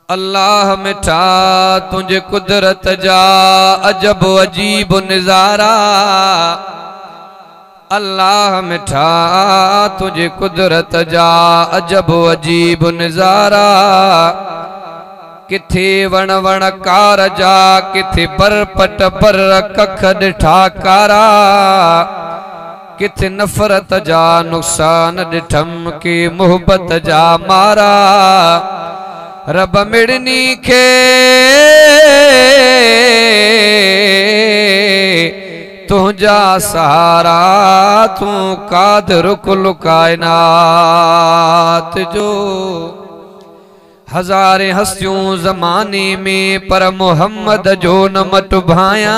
अल्लाह मिठा तुझे कुदरत जा अजब अजीब नजारा। अल्लाह मिठा तुझे कुदरत जा अजब अजीब नजारा। किथे वण वण कार जा किथे बर पट पर कख डिठा कारा। किथे नफरत जा नुकसान डिठम के मोहब्बत जा मारा। रब मिड़नी खे तुझा सहारा तू कादिर कुल कायनात जो। हजारे हस्तियों जमाने में पर मोहम्मद जो न मट भाया।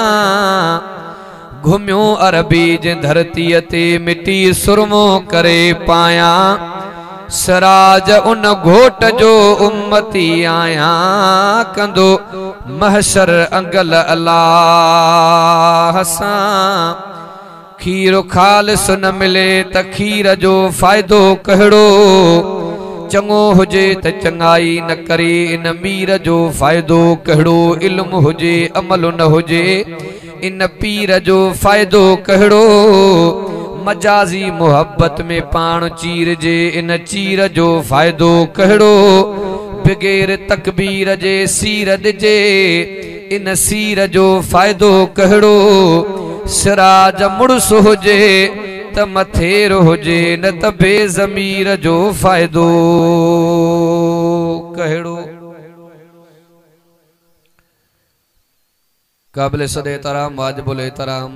घुम्यो अरबी जे धरती ते मिट्टी सुरमो करे पाया। सराज उन घोट जो उम्मती आया कंदो महशर अंगल अल्लाह सां। खीर खालिस न मिले त खीर जो फायदो कहिड़ो। चंगो हुजे त चंगाई न करे इन मीर जो फायदो कहिड़ो। इल्म हुजे अमल न हुजे इन पीर जो फायदो कहिड़ो। मजाजी मोहब्बत में पान चीर जे इन चीर जो फायदो कहिड़ो। बगैर तकबीर जे सीर दिजे इन सीर जो फायदो कहिड़ो। सिराज मुड़स हुजे त मथेर हुजे न त बेज़मीर जो फायदो कहिड़ो। काबिल सदे एहतराम वाजिबुल एहतराम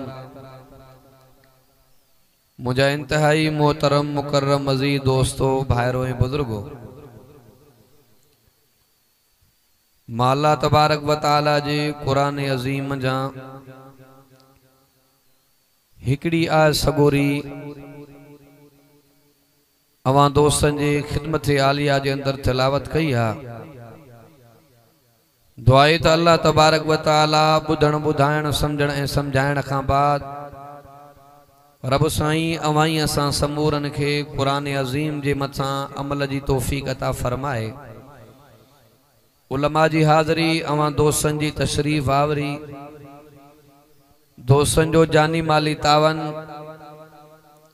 मुझा इंतहाई मोहतरम मुकर्रम मजीद दोस्तों भाइरों बुजुर्गों, माला तबारक व तआला जे कुरान अजीम जा हिकड़ी आयत सगोरी अवां दोस्तन जे खिदमत आलिया जे अंदर तिलावत कई है। दुआई त अल्लाह तबारक व तआला बुधण बुधाइण समझण ए समझाइण खां बाद रब साईं अवाई असां समूरन के कुरान अजीम जे मथां अमल जी तौफीक अता फरमाए। उलमा जी हाज़री अवां दोस्तन जी तशरीफ आवरी दोस्तन जो जानी माली तावन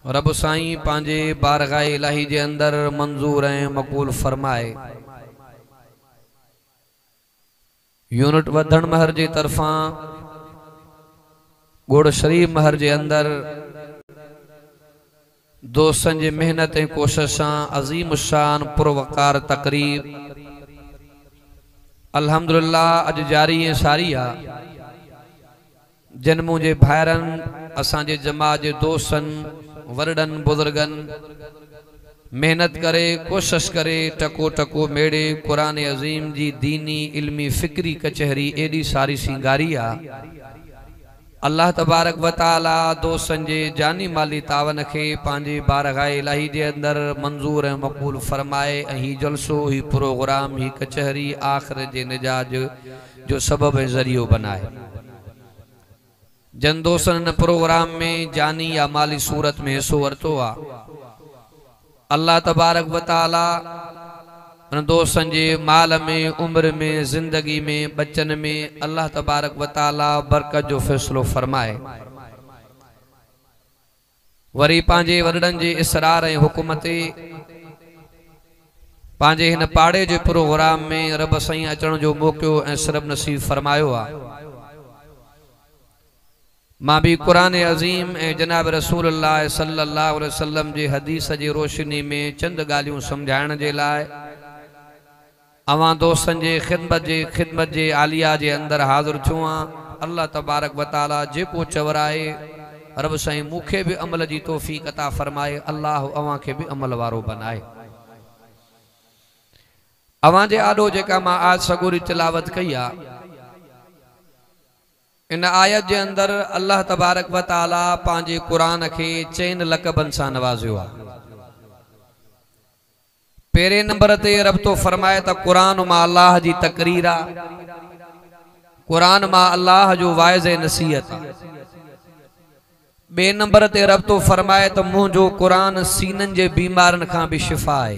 रब साईं पांजे बारगाह इलाही जे अंदर मंजूर ऐं मकबूल फरमाए। यूनिट वधण महर जे तरफा गोड़ शरीफ महर जे अंदर दोस्तन जी मेहनत ऐं कोशिशां अजीम शान पुरवकार तकरीब अल्हम्दुलिल्लाह अज जारी ऐं सारी आ। जिन मुझे भाइरन असांजे जमात जे दोस्तन वरडन बुजुर्गन मेहनत करे कोशिश करे टको टको मेड़े कुरान अजीम जी दीनी इल्मी फिक्री कचहरी एडी सारी सिंगारी आ। अल्लाह तबारक व तआला दोस्तन जे जानी माली तावन के पांजे बारगाह इलाही जे अंदर मंजूर ऐं मकबूल फरमाए। ही जलसो ही प्रोग्राम ही कचहरी आखिर जे निजाज जो सबब ऐं जरियो बनाए। जन दोस्तन प्रोग्राम में जानी या माली सूरत में हिस्सो वरतो आ। अल्लाह तबारक व तआला दोस्तन जे माल में उम्र में जिंदगी में बच्चन में अल्लाह तबारक व तआला बरकत जो फैसलो फरमाए। वरी पांजे वरडन जे इसरार ऐं हुकूमत पांजे हिन पाड़े जे प्रोग्राम में रब साईं अचण जो मौको ऐं सरब नसीब फरमायो आ। मां भी कुरान अजीम ऐं जनाब रसूलुल्लाह सल्लल्लाहु अलैहि वसल्लम जे हदीस जी रोशनी में चंद गालियों समझाइण जे लाए अवां दोस्तन जे खिदमत जे आलिया जे अंदर हाजिर थियो आ। अल्लाह तबारक व तआला जेको चवराए रब साईं मूंखे भी अमल जी तौफीक अता फरमाए। अल्लाह अवां के भी अमल वारो बनाए। अवां जे आडो जेका मां आज सगोरी तिलावत कई आ इन आयत जे अंदर अल्लाह तबारक व तआला पांजे कुरान के चैन लकबन सां नवाज़ियो आ। पेरे नंबर ते रब तो फरमाए त कुरान मां अल्लाह जी तकरीर आ। कुरान मां अल्लाह जो वाइज़ नसीहत आ। बे नंबर ते रब तो फरमाए त मुंहिंजो कुरान सीनन जे बीमारन खां भी शिफा है।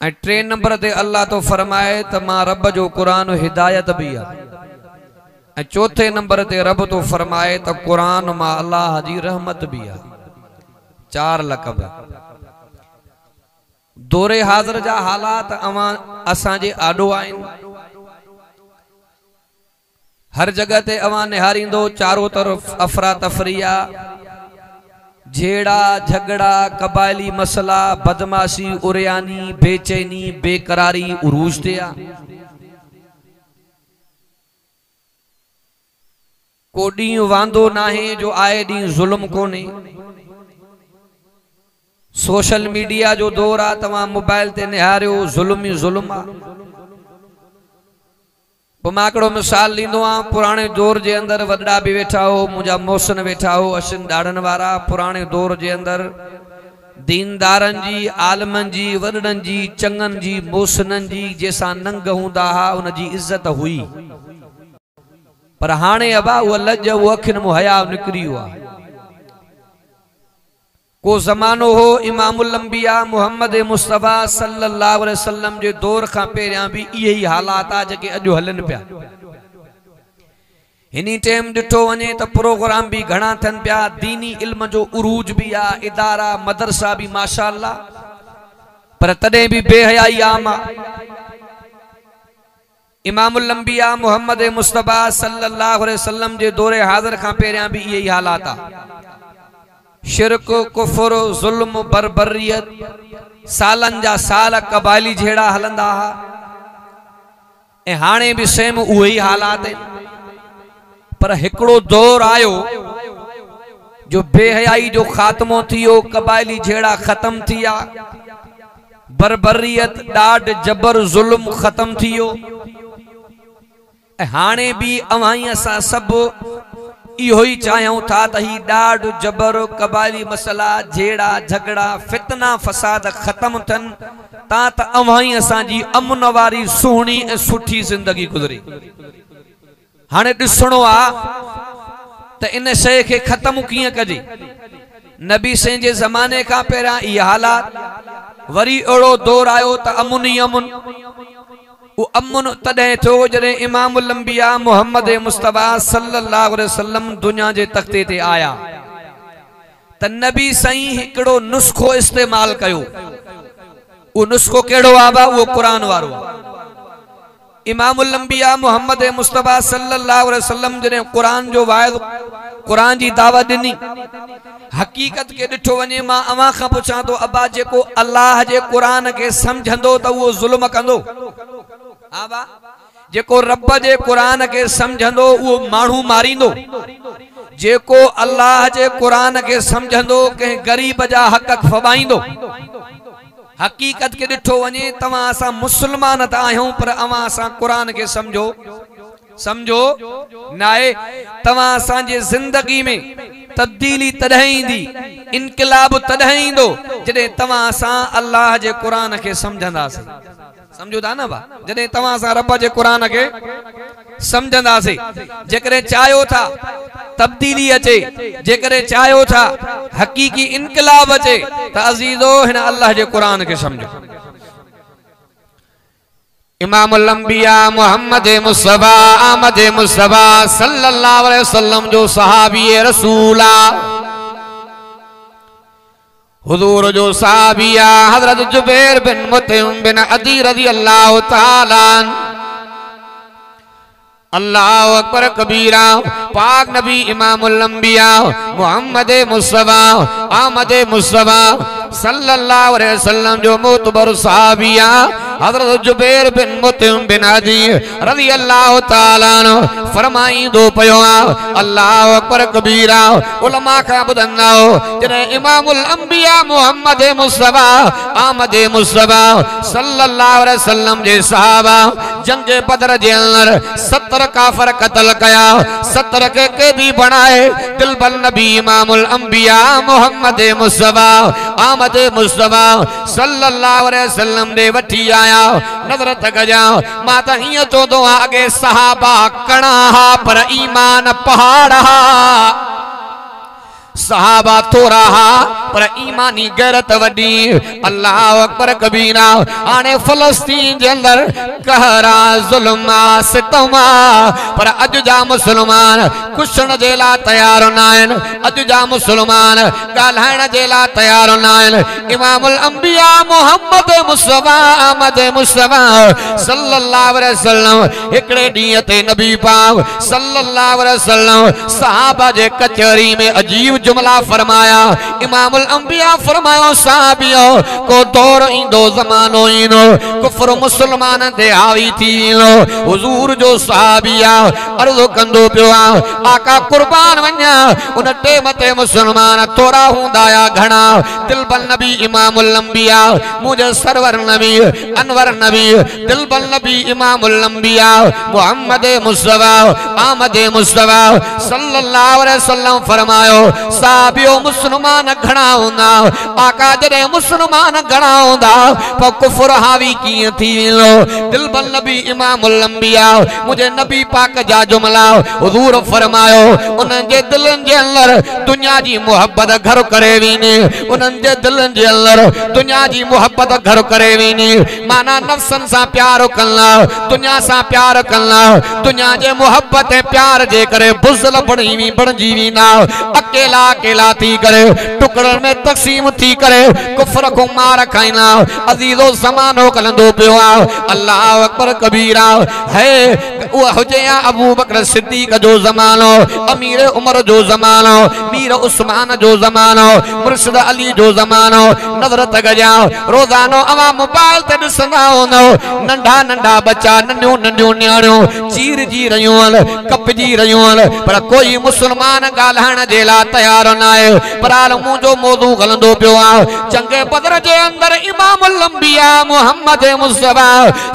टे नंबर ते अल्लाह तो फरमाए त मां रब जो कुरान हिदायत भी है। चौथे नंबर ते रब तो फरमाए त कुरान मां अल्लाह जी रहमत भी है। 4 लक़ब दौरे हाज़िर जा हालात अवां असांजे आडो आइन। हर जगह ते अवां निहारींदो चारों तरफ अफरा तफरिया, झेड़ा झगड़ा, कबायली मसला, बदमाशी, उरियानी, बेचैनी, बेकरारी उरूज ते आ। को ॾींहुं वांदो नाहे जो आए ॾींहुं ज़ुल्म कोने। सोशल मीडिया जो दौर आ, तव्हां मोबाइल ते निहारियो ज़ुल्म ही ज़ुल्म आ। मां हिकिड़ो मिसाल लींदो आहियां। पुराणे दौर जे अंदर वॾा भी वेठा हो, मुंहिंजा मोसन वेठा हो, अशिन ॾाढ़नि वारा। पुराणे दौर जे अंदर दीनदारनि जी, आलमनि जी, वॾनि जी, चङनि जी, मोसननि जी जैसा नंग हूंदा हा उन जी इज्जत हुई। पर हाणे अबा उहा लज उहा अखियुनि मां हया निकिरी वियो आहे। को ज़मानो हो इमामुल अंबिया मुहम्मद मुस्तफ़ा सल्लल्लाहु अलैहि वसल्लम जे दौर खां पहिरियां भी इहे ही हालात आ जेके अॼु हलनि पिया। हिनी टाइम ॾिठो वञे त प्रोग्राम भी घणा थियनि पिया, दीनी इल्म जो उरूज भी आ, इदारा मदरसा भी माशाअल्लाह, पर तॾहिं भी बेहयाई आम आ। इमामुल अंबिया मुहम्मद मुस्तफ़ा सल्लल्लाहु अलैहि वसल्लम जे दौरे हाज़िर खां पहिरियां भी इहे ही हालात आ। शिरक, कुफर, जुल्म, बरबरियत, सालन जा साल कबायली झेड़ा हलंदा हा। ए हाणे भी सेम उहे ही हालात हैं। पर हिकड़ो दौर आयो जो बेहयाई जो खात्मो थियो, कबायली झेड़ा खत्म थिया, बरबरियत, डाड, जबर, जुल्म खत्म थियो। हाणे भी अवाई असां सब इहो ही चाहूं था त ही डाड, जबर, कबायली मसला, झेड़ा झगड़ा, फितना फसाद खत्म थियन ता त अवाई असां जी अमन वारी सुहिणी ऐं सुठी जिंदगी गुज़रे। हाणे ॾिसणो आ त इन शइ खे खत्म कीअं कजे। नबी साईं जे ज़माने खां पहिरियां इहे हालात, वरी अहिड़ो दौर आयो त अमुन ही अमुन। वो अमुन तॾहिं थियो जॾहिं इमामुल अंबिया मुहम्मद मुस्तफ़ा सल्लल्लाहु अलैहि वसल्लम दुनिया जे तख़्ते ते आया त नबी साईं हिकिड़ो नुस्खो इस्तेमाल कयो। वो नुस्खो कहिड़ो आहे? वो कुरान वारो। इमामुल अंबिया मुहम्मद मुस्तफ़ा सल्लल्लाहु अलैहि वसल्लम जॾहिं कुरान जो वाइदो, कुरान जी दावत ॾिनी, हकीकत के ॾिठो वञे मां अवां खां पुछां थो अबा जेको अल्लाह जे कुरान खे सम्झंदो त उहो ज़ुल्म कंदो? हा बा, जेको रब जे कुरान के समझंदो वो मानू मारींदो? जेको अल्लाह जे कुरान के समझंदो के गरीब जा हक खवाइंदो? हकीकत के ॾिठो वञे तव्हां असां मुसलमान त आहियूं पर अवां असां कुरान के समझो समझो नाए। तव्हां असांजे जिंदगी में तब्दीली तॾहिं ईंदी, इनकलाब तॾहिं ईंदो जॾहिं तव्हां असां अल्लाह जे कुरान के समझंदासीं। समझो था ना बा, जॾहिं तव्हां असां रब जे कुरान के समझंदासीं। जेकॾहिं चाहियो था तब्दीली अचे, जेकॾहिं चाहियो था हकीकी इनकलाब अचे त अज़ीज़ो हिन अल्लाह जे कुरान के समझो। इमामुल अंबिया मुहम्मद मुस्तफ़ा आमद मुस्तफ़ा सल्लल्लाहु अलैहि वसल्लम जो सहाबी रसूल हुजूर जो सहाबिया हजरत जुबैर बिन मुतइम बिन अदी रज़ी अल्लाह तआला अल्लाहु अकबर कबीरा। पाक नबी इमामुल अंबिया मुहम्मद मुस्तफ़ा आमद मुस्तफ़ा सल्लल्लाहु अलैहि वसल्लम जो मोतबर सहाबिया हजरत जुबैर बिन मुतइम बिन अदी रज़ी अल्लाह तआला फरमाईंदो पयो अल्लाहु अकबर कबीरा। उलमा का ॿुधंदा जॾहिं इमामुल अंबिया मुहम्मद मुस्तफ़ा आमद मुस्तफ़ा सल्लल्लाहु अलैहि वसल्लम जे सहाबा जंग बदर जे अंदर 70 काफर कत्ल कया, 70 के कैदी बनाए। दिलबल नबी इमामुल अंबिया मुहम्मद मुस्तफ़ा आमद मुस्तफ़ा सल्लल्लाहु अलैहि वसल्लम दे वठी आया। नजर तक जा मां त हिय चवंदो आगे सहाबा कणा हा पर ईमान पहाड़ हा। सहाबा थोरा हा पर ईमानी गैरत वडी। अल्लाह अकबर कबीरा। आने फलस्तीन जे अंदर कहरा जुल्मा सितमा पर अज जा मुसलमान कुशण जे ला तैयार न आहिनि। अज जा मुसलमान ॻाल्हाइण जे ला तैयार न आहिनि। इमामुल अंबिया मोहम्मद मुस्तफा अहमद मुस्तफा सल्लल्लाहु अलैहि वसल्लम हिकड़े ॾींहं ते नबी पाक सल्लल्लाहु अलैहि वसल्लम सहाबा जे कचहरी में अजीब जुमला फरमाया। इमामुल अंबिया फरमायो साहबियो को दौर ईंदो ज़मानो ईंदो कुफर मुसलमान ते हावी थी वेंदो। हुजूर जो सहाबिया अर्ज़ कंदो पियो आका कुर्बान वञा उन टेम ते मुसलमान थोड़ा हूंदा या घणा। दिलबल नबी इमामुल अंबिया मुझे सरवर नबी अनवर नबी दिलबल नबी इमामुल अंबिया मोहम्मद मुस्तफा अहमद मुस्तफा सल्लल्लाहु अलैहि वसल्लम फरमायो साहबियो मुसलमान घणा हूंदा। आका जॾहिं मुसलमान घणा हूंदा पर कुफर हावी कीअं थी वेंदो। दिलबल नबी इमामुल अंबिया मुझे नबी पाक जा जुमला हुजूर फरमायो उन्हनि जे दिलनि जे अंदर दुनिया जी मोहब्बत घर करे वेंदी। उन्हनि जे दिलनि जे अंदर दुनिया जी मोहब्बत घर करे वेंदी। माना नफ्सन सां प्यार कन्ना दुनिया सां प्यार कन्ना दुनिया जे मोहब्बत ऐं प्यार जे करे बुज़ल बणजी वेंदा। अकेला अकेला थी करे टुकड़नि में तक़सीम थी करे कुफर को मार खाईंदा। अज़ीज़ो ज़मानो कलंदो पियो आहे। अल्लाह अकबर कबीरा है उहा हुजे या अबू बकर सिद्दीक़ जो ज़मानो अमीर उमर जो ज़मानो मीर उस्मान जो ज़मानो मुर्शिद अली जो ज़मानो नज़र त गजा रोज़ानो अवां मोबाइल ते ॾिसंदा हूंदो नंढा नंढा बच्चा नंढियूं नंढियूं न्याणियूं चीर जी रहियूं आहिनि कपजी रहियूं आहिनि पर कोई मुसलमान ॻाल्हाइण जे लाइ तयार न आहे। पर हाल मुंहिंजो मौज़ू हलंदो पियो आहे। जंगे बदर जे अंदर इमामुल अंबिया मोहम्मद मुस्तफा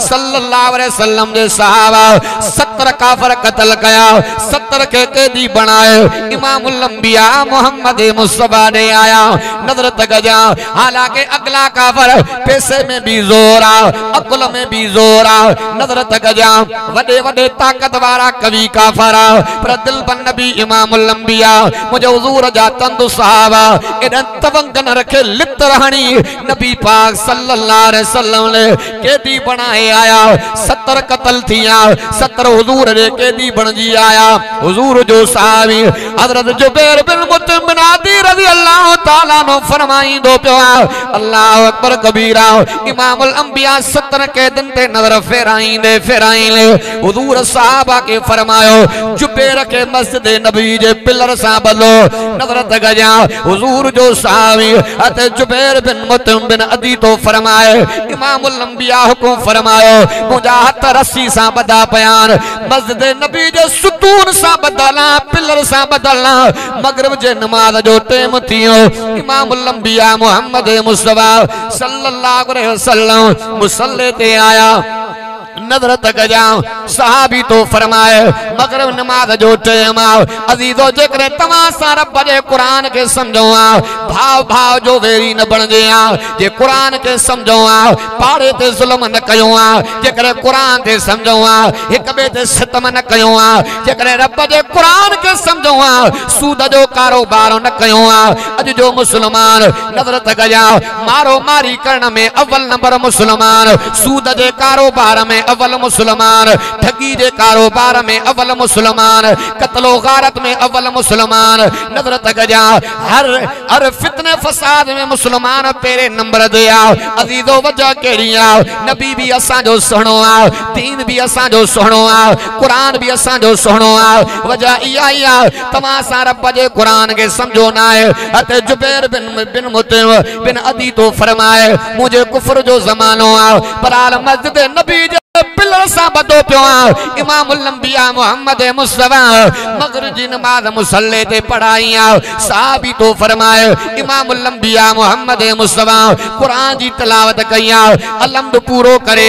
सल्लल्लाहु अलैहि वसल्लम जे सहाबा 70 काफिर कत्ल कया 70 के कैदी बनाए। इमामुल अंबिया मोहम्मद मुस्तफा ने आया नजर तक जा। हालांकि अगला काफिर पैसे में भी जोर आ अकुल में भी जोर आ नजर तक जा। वडे वडे ताकत वारा कवि काफिर पर दिल बन नबी इमामुल अंबिया मुझे हुजूर जा तंदु सहाबा एडन तवंग न रखे लित रहणी नबी पाक सल्लल्लाहु अलैहि वसल्लम ने कैदी बनाए आया 70 कत्ल थिया 70 हुजूर रे कैदी बनजी आया। हुजूर जो सहाबी हजरत जुबैर बिन मुतइम बिन अदी रज़ी अल्लाह तआला नो फरमाईंदो पियो अल्लाह अकबर कबीरा। इमामुल अंबिया 70 कैदन ते नजर फेराईंदे हुजूर सहाबा के फरमायो जुबैर के मस्जिद नबी जे पिलर सां बदलो नजर त गजा। हुजूर जो सहाबी अते जुबैर बिन मुतइम बिन अदी तो फरमाए इमामुल अंबिया हुकुम फरमायो मुंहिंजा हथ रस्सी सां बधा पयान मस्जिद नबी जे सुतून सां बदलना पिलर सां बदलना मगरिब जे नमाज जो टाइम थियो। इमामुल अंबिया मोहम्मद मुस्तफा सल्लल्लाहु अलैहि वसल्लम मुसल्ले ते आया नजर तक जाओ सहाबी तो फरमाए मगरिब नमाज जो टाइम आओ अजीजो जेकरे तमा सारा रब कुरान के समझो भाव भाव जो वेरी न बन गया जे कुरान के समझो पाड़े ते जुल्म न कयो जेकरे कुरान ते समझो एक बे ते सितम न कयो जेकरे रब जे कुरान के समझो सूद जो कारोबार न कयो। अज जो मुसलमान नजर तक जाओ मारो मारी करने में अव्वल नंबर मुसलमान सूद जे कारोबार में अव्वल मुसलमान ठगी जे कारोबार में अव्वल मुसलमान कत्लो गारत में अव्वल मुसलमान नजर तक जा हर फितने फसाद में मुसलमान पेरे नंबर दे अजीजो वजह केड़ी नबी भी असा जो सुनो दीन भी असा जो सुनो कुरान भी असा जो सुनो वजह इया तमा सा रब जे कुरान के समझो ना है। अते जुबैर बिन मुतइम बिन अदी तो फरमाए मुझे कुफर जो जमानो पर आल मस्जिद नबी पिलर सा बदो पियो इमामुल अंबिया मोहम्मद मुस्तफा मगरिब जी नमाज मुसल्ले ते पढ़ाई साहबी तो फरमाए इमामुल अंबिया मोहम्मद मुस्तफा कुरान जी तिलावत कई अलम्द पूरो करे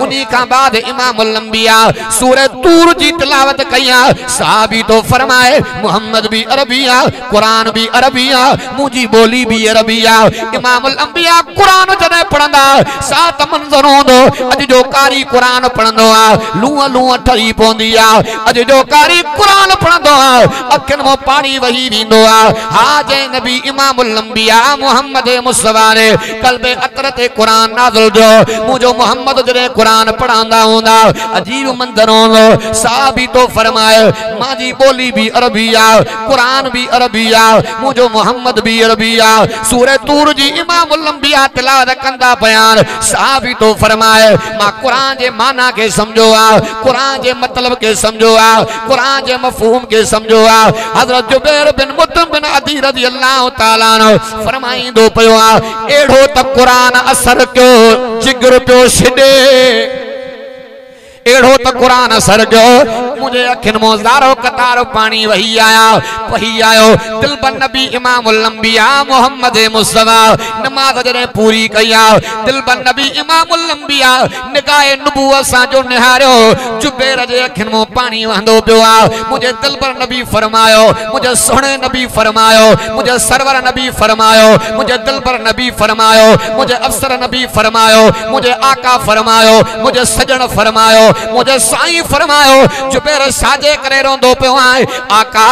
उन्हीं का बाद इमामुल अंबिया सूरह तूर जी तिलावत कई साहबी तो फरमाए मोहम्मद भी अरबिया कुरान भी अरबिया मुझी बोली भी अरबिया। इमामुल अंबिया कुरान जने पढ़ंदा सात मंजर होंदो अज जो कारी कुरान कुरान पढ़ंदो आ लूह लूह ठही पवंदी आ अज जो कारी कुरान पढ़ंदो आ अखिन मो पानी वही वेंदो आ हा जे नबी इमामुल अंबिया मोहम्मद मुस्तफा ने कल्बे अतर ते कुरान नाज़िल जो मुझो मोहम्मद जरे कुरान पढ़ांदा होंदा अजीब मंदर होंदो साहबी तो फरमाए माजी बोली भी अरबी आ कुरान भी अरबी आ मुझो मोहम्मद भी अरबी आ सूरह तूर जी इमामुल अंबिया तिलावत कंदा बयान साहबी तो फरमाए मां कुरान जे माना के समझो आ कुरान जे मतलब के समझो आ कुरान जे मफहूम के समझो आ हजरत जुबैर बिन मुतम बिन अदी रज़ी अल्लाह तआला अन्हु फरमाइंदो पियो आ एड़ो त कुरान असर क्यो जिगर पियो छॾे एड़ो तो कुरान असर जो मुझे अखिन मोज़ारो कतारो पानी वही आयो दिल बन नबी इमामुल अंबिया मोहम्मद मुस्तफा नमाज जने पूरी कया दिल बन नबी इमामुल अंबिया निगाह नबूवत सा जो निहारो जुबैर जे अखिन मो पानी वहंदो पियो आ मुझे दिल पर नबी फरमायो मुझे सोने नबी फरमायो मुझे सरवर नबी फरमायो मुझे दिल पर नबी फरमायो मुझे अफसर नबी फरमायो मुझे आका फरमायो मुझे सजन फरमायो मुझे साईं फरमायो जुबैर साजे करे रोंदो पियो आहे आका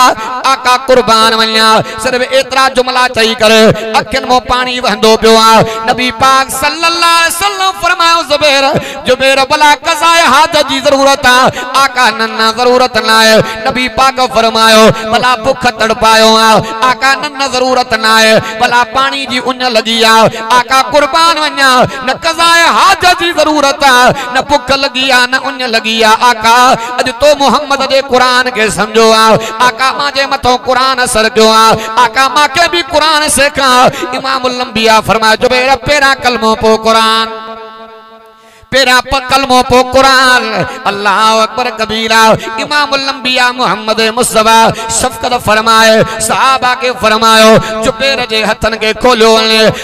आका कुर्बान वन्या सिर्फ एतरा जुमला चई करे अखिन मो पानी वहंदो पियो आहे नबी पाक सल्लल्लाहु अलैहि वसल्लम फरमायो जुबैर भला कज़ाए हाजत जी जरूरत आहे आका नन्ना जरूरत ना आहे नबी पाक फरमायो भला भूख तड़पायो आहे आका नन्ना जरूरत ना आहे भला पानी जी उन लगी आहे आका कुर्बान वन्या न कज़ाए हाजत जी जरूरत आहे न भूख लगी आहे न उन लगी आ आका अज तो मोहम्मद जे कुरान के समझो आ आका माजे मतो कुरान असर क्यों आ आका मां के भी कुरान सिखा इमामुल अंबिया फरमाया जुबैर पेरा कलमो पो कुरान पेरा कलमो पो कुरान अल्लाह अकबर कबीरा इमामुल अंबिया मोहम्मद मुस्तफा शफकत फरमाए सहाबा के फरमायो जुबैर जे हथन के खोलो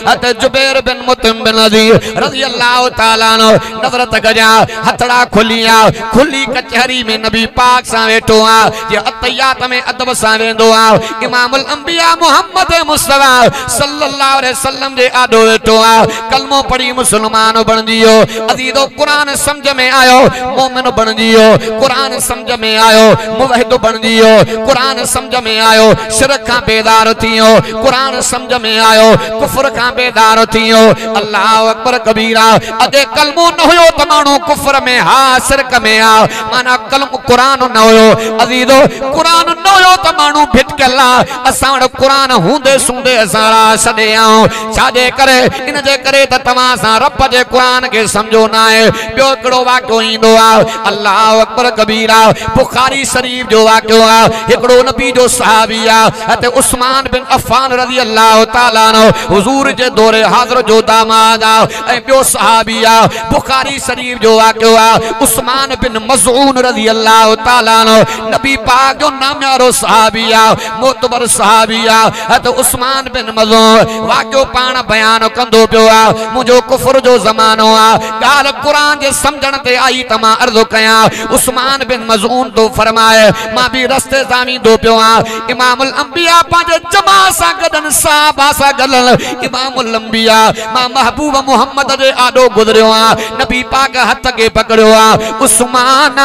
हत जुबैर बिन मुतम बिन अदी रज़ी अल्लाह तआला अन्हु नजर तकजा हथड़ा खुलिया खुली कचहरी में नबी पाक सा वेठो आ जे अतयात में अदब सा वेंदो आ इमामुल अंबिया मोहम्मद मुस्तफा सल्लल्लाहु अलैहि वसल्लम जे आडो वेठो आ कलमो पढ़ी मुसलमान बन जियो अजीज कुरान समझ में आयो मोमिन बन जियो कुरान समझ में आयो मुवहिद बन जियो कुरान समझ में आयो शिरक का बेदार थियो कुरान समझ में आयो कुफर का बेदार थियो अल्लाह अकबर कबीरा अदे कलमो न होयो त मानो कुफर में हा शिरक में आ माना कलम कुरान न होयो अजीजो कुरान न होयो त मानो भिटकला असां कुरान हुंदे सुंदे असारा छडे आओ छाजे करे इन जे करे त तमा सा रब जे कुरान के समझो ना बियो कड़ो वाक्यो इंदो आ अल्लाह अकबर कबीरा बुखारी शरीफ जो वाक्यो आ एकड़ो नबी जो सहाबी आ अते उस्मान बिन अफ़्फ़ान रज़ी अल्लाह तआला अन्हु हुजूर जे दौरे हाज़िर जो दामाद आ ए बियो सहाबी आ बुखारी शरीफ जो वाक्यो आ उस्मान बिन मज़ऊन रज़ी अल्लाह तआला अन्हु नबी पाक जो नाम्यारो सहाबी आ मोतबर सहाबी आ अते उस्मान बिन मज़ऊन वाक्यो पाण बयान कंदो पियो आ मुजो कुफर जो ज़मानो आ गाल कुरान जे समझण ते आई तमा अर्ज़ कया उस्मान बिन मज़ऊन तो फरमाए मां भी रस्ते जामी दो पियो आ इमामुल अंबिया पांजे जमा सा गदन साहबा सा गलन इमामुल अंबिया मां महबूब मोहम्मद जे आडो गुजरियो आ नबी पाक हथ के पकड़ियो आ उस्मान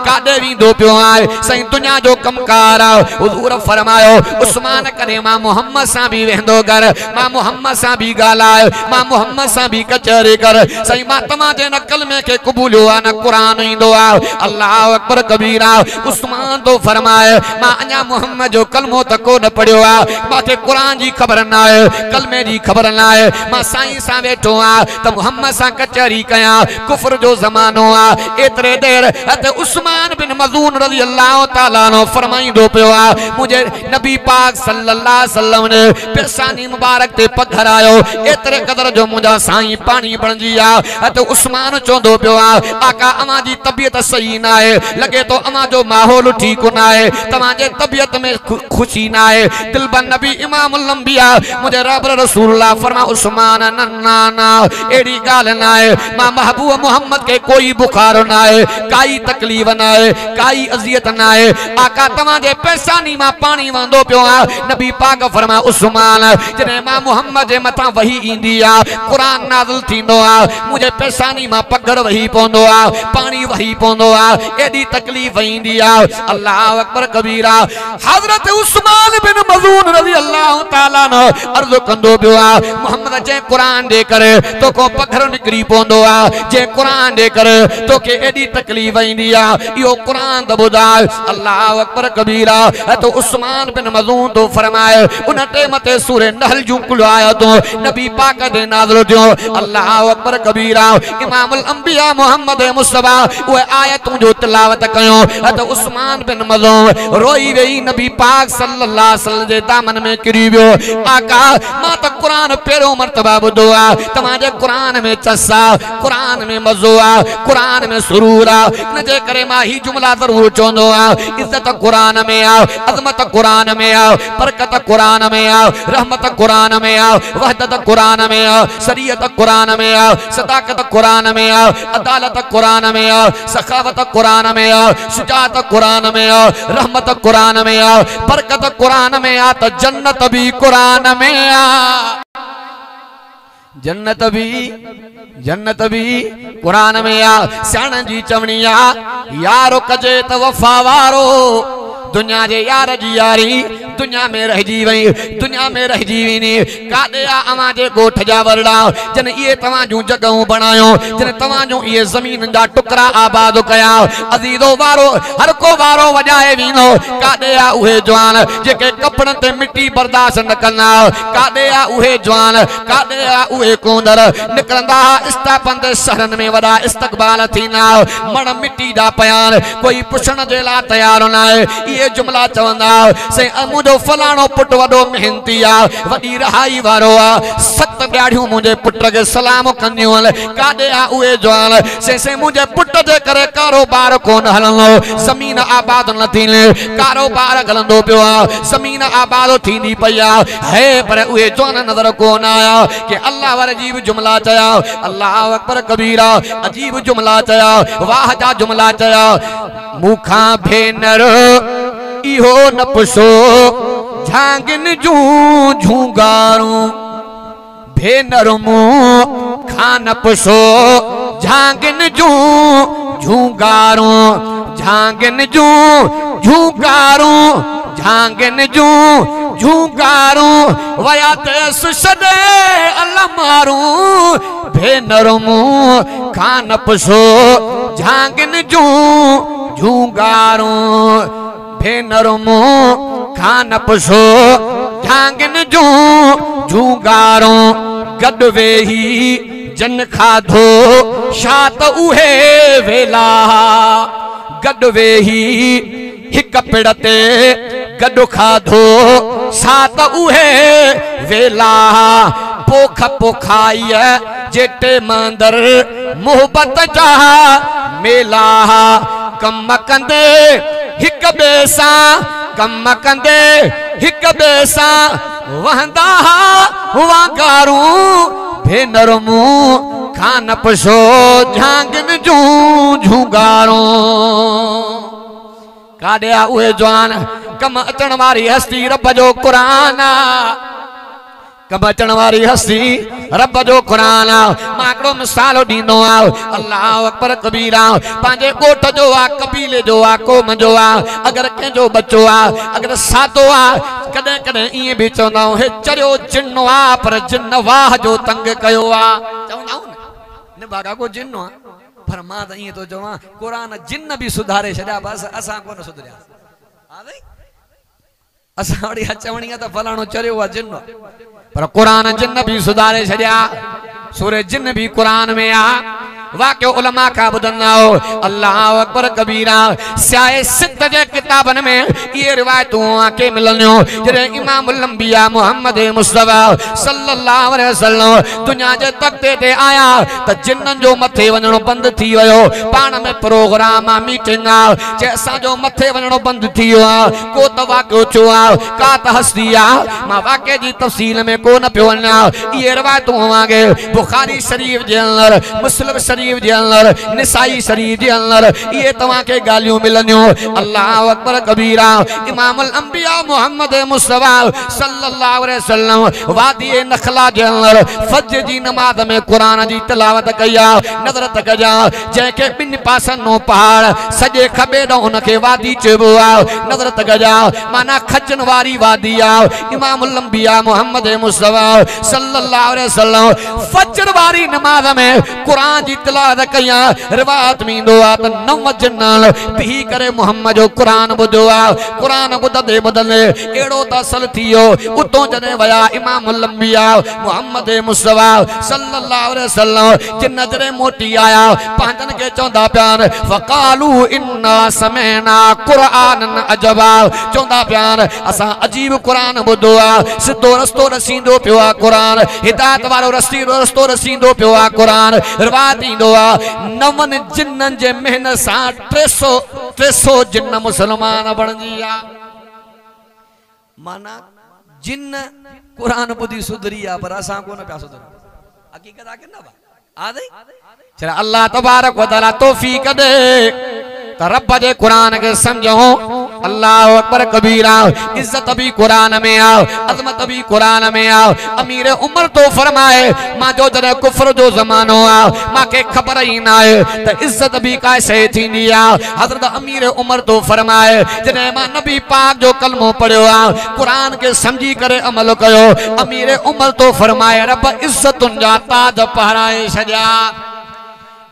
काडे वींदो पियो आ सही दुनिया जो कमकार आ हुजूर फरमायो उस्मान करे मां मोहम्मद सा भी वेंदो कर मां मोहम्मद सा भी गालाए मां मोहम्मद सा भी कचहरी कर सही मां तमा जे नकल में के कबूलियो आ न कुरान इंदो आ अल्लाह अकबर कबीरा उस्मान तो फरमाए मां अन्या मोहम्मद जो कलमो तको न पढ़ियो आ माके कुरान जी खबर ना है कलमे जी खबर ना है मां साईं सा वेठो आ त मोहम्मद सा कचहरी कया कुफर जो जमानो आ एतरे देर अते उस्मान बिन मज़ऊन रज़ी अल्लाह तआला अन्हु फरमाइंदो पियो आ मुझे नबी पाक सल्लल्लाहु अलैहि वसल्लम ने पेशानी मुबारक ते पत्थर आयो एतरे कदर जो मुझा साईं पानी बणजी आ अते उस्मान चोंदो पियो आ आका अमा जी तबियत सही ना है लगे तो अमा जो माहौल ठीक ना है तमाजे तबियत में खुशी ना है दिल बन नबी इमामुल अंबिया मुझे रब रसूलुल्लाह फरमा उस्मान नन्ना ना एड़ी गाल ना है मां महबूब मोहम्मद के कोई बुखार ना है काई तकलीफ ना है काई अजियत ना है आका तमाजे पेशानी मां पानी वंदो पियो आ नबी पाक फरमा उस्मान जने मां मोहम्मद जे मथा वही इंदी आ कुरान नाज़िल थींदो आ मुझे पेशानी मां पगड़ वही पौंदो आ पानी वही पौंदो आ एडी तकलीफ वेंदी आ अल्लाह अकबर कबीरा हजरत उस्मान बिन मज़ून रज़ी अल्लाह ताला न अर्ज़ कंदो पियो आ मोहम्मद जे कुरान दे करे तो को पगड़ निकरी पौंदो आ जे कुरान दे करे तो के एडी तकलीफ वेंदी आ यो कुरान द बुधाए अल्लाह अकबर कबीरा तो उस्मान बिन मज़ून तो फरमाए उन टेम ते सूरह नहल जूं कुल आयतों नबी पाक दे नाज़िल थियो अल्लाह अकबर कबीरा इमामुल अंबिया मोहम्मद मुस्तफा वो आयतों जो तिलावत कयो तो उस्मान बिन मज़ून रोई वेई नबी पाक सल्लल्लाहु अलैहि वसल्लम जे दामन में किरी वियो आका मां त कुरान पेरो मर्तबा बुधो आ तमाजे कुरान में चसा कुरान में मज़ो आ कुरान में सुरूर आ न जे करे मां ही जुमला जरूर चोंदो आ इज्जत कुरान में आ अजमत कुरान में आ बरकत कुरान में आ रहमत कुरान में आ वहदत कुरान में आ शरीयत कुरान में आ सदाकत कुरान में आ अदालत कुरान में आ सखावत कुरान में आ शुजाअत कुरान में आ रहमत कुरान में आ बरकत कुरान में आ तो जन्नत भी कुरान में आ जन्नत भी कुरान में आ सियाणनि जी चवणी आ यारो कजे त वफा वारो दुनिया जे यार जी यारी दुनिया में रहजी वई दुनिया में रहजी वनी कादे आ अमा जे गोठ जा वरड़ा जन ये तवा जो जगहूं बनायो जन तवा जो ये जमीन जा टुकड़ा आबाद कया अजीजो वारो हर को वारो वजाए वीनो कादे आ उहे जवान जेके कपड़न ते मिट्टी बर्दाश्त न कना कादे आ उहे जवान कादे आ उहे कोंदर निकरंदा इस्तापन दे शहरन में वडा इस्तकबाल थीना मण मिट्टी जा पयान कोई पुछण जे ला तैयार ना है ये जुमला चवंदा से मुझो फलाणो पुट वडो मेहनती आ वडी रहाई वारो आ सत ॾाढ़ियूं मुझे पुट के सलाम कंदियूं कादे आ उहे जवान से मुझे पुट जे करे कारोबार कोन हलंदो जमीन आबाद न थींदे कारोबार हलंदो पियो आ जमीन आबाद थींदी पई आ है पर उहे जवान नजर कोन आया कि अल्लाह वारे अजीब जुमला चया अल्लाह अकबर कबीरा अजीब जुमला चया वाह जा जुमला चया मुखा भेनर इहो न पुछो झांगिन जूं झूंगारूं भेनर मुंह खान पुछो झांगिन जूं झूंगारूं झांगिन जूं झूंगारूं झांगिन जूं झूंगारूं वया ते सुसदे अलमारूं भेनर मुंह खान पुछो झांगिन जूं झूंगारूं भेनर मुंह खान पुछो झांगिन जूं झूंगारूं गॾु वेही जन खाधो छा त उहे वेला गॾु वेही हिक पिड़ ते गॾु खाधो छा त उहे वेला पोख पोखाईअ जेटे मंदर मोहब्बत जा मेला कम कंदे हिक ॿिए सां कम कंदे हिक ॿिए सां वहंदा वांगारूं भेनर मुंह खान पुछो झांगिन जूं झूंगारूं काॾे आ उहे जवान कम अचण वारी हस्ती रब जो क़ुरान कम अचण वारी हस्ती रब जो क़ुरान मां हिकिड़ो मिसाल ॾींदो आहियां अल्लाह अकबर कबीरा पंहिंजे ॻोठ जो आ कबीले जो आ क़ौम जो आ अगरि कंहिंजो बच्चो आ अगरि सादो आ कॾहिं कॾहिं ईअं बि चवंदा आहियूं हे चरियो जिन आ पर जिन वाह जो तंग कयो आ चवंदा आहियूं न भागा को जिन आ पर मां त ईअं थो चवां क़ुरान जिन बि सुधारे छॾिया बसि असां कोन सुधरिया हा भई असां वरी चवणी आहे त फलाणो चरियो आहे जिन पर कुरान जिन भी सुधारे छड़िया सूरह जिन भी कुरान में आ वाक़ियो उलमा का ॿुधंदा हो अल्लाह अकबर कबीरा स्याए सिद्ध जे किताबन में ये रिवायतूं आके मिलनियो जॾहिं इमामुल अंबिया मोहम्मद मुस्तफा सल्लल्लाहु अलैहि वसल्लम दुनिया जे तख्ते ते आया त जिन्ननि जो मथे वञणो बंदि थी वियो पाण में प्रोग्राम आ मीटिंग आ जे असांजो मथे वञणो बंदि थी वियो आहे को त वाक़ियो थियो आहे का त हस्ती आहे मां वाक़िए जी तफ़सील में कोन पियो वञा इहे रिवायतूं आगे बुखारी शरीफ जे अंदर मुस्लिम शरीफ जे अंदर, निसाई शरीफ जे अंदर ये तवा के गालियों मिलनियो। अल्लाह अकबर कबीरा। इमामुल अंबिया मोहम्मद मुस्तफा सल्लल्लाहु अलैहि वसल्लम वादी नखला जे अंदर फज्र जी नमाज में कुरान जी तिलावत कया। नजर तक जा जैके बिन पासन नो पहाड़ सजे खबे दो उनके वादी चबो आ। नजर तक जा माना खजन वारी वादी आ। इमामुल अंबिया मोहम्मद मुस्तफा सल्लल्लाहु अलैहि वसल्लम फज्र वारी नमाज में कुरान जी तिलावत कया। रिवायत में दो आ त नव जन्नल भी करे मोहम्मद जो कुरान बुधो आ। कुरान बुधदे बदले एड़ो त असल थियो। उतो जने वया इमामुल अंबिया मोहम्मद मुस्तफा सल्लल्लाहु अलैहि वसल्लम जिन नजरे मोटी आया पांचन के चौंदा प्यान फकालू इन्ना समेना कुरान अजबा। चौंदा प्यान असा अजीब कुरान बुधो आ। सिद्धो रस्तो रसींदो पियो आ कुरान। हिदायत वारो रस्तो रसींदो पियो आ कुरान। रिवायत ईंदो आ नवन जिन्नन जे मेहनत सां 300 जिन्न मुसलमान बणजी आ। माना जिन्न कुरान बुधी सुधरी आ पर असा कोन पिया सुधर। हकीकत आ के ना बा आ दई चला अल्लाह तबारक व तआला तौफीक दे त रब जे कुरान के समझो। अल्लाह अकबर कबीरा। इज्जत भी कुरान में आओ, अजमत भी कुरान में आओ। अमीर उमर तो फरमाए मां जो जरे कुफर जो जमानो आ मां के खबर ही ना है त इज्जत भी कैसे थींदी आ। हजरत अमीर उमर तो फरमाए जने मां नबी पाक जो कलमो पढ़ियो आ कुरान के समझी करे अमल कयो। अमीर उमर तो फरमाए रब इज्जतुन जा ताज पहराए सजा।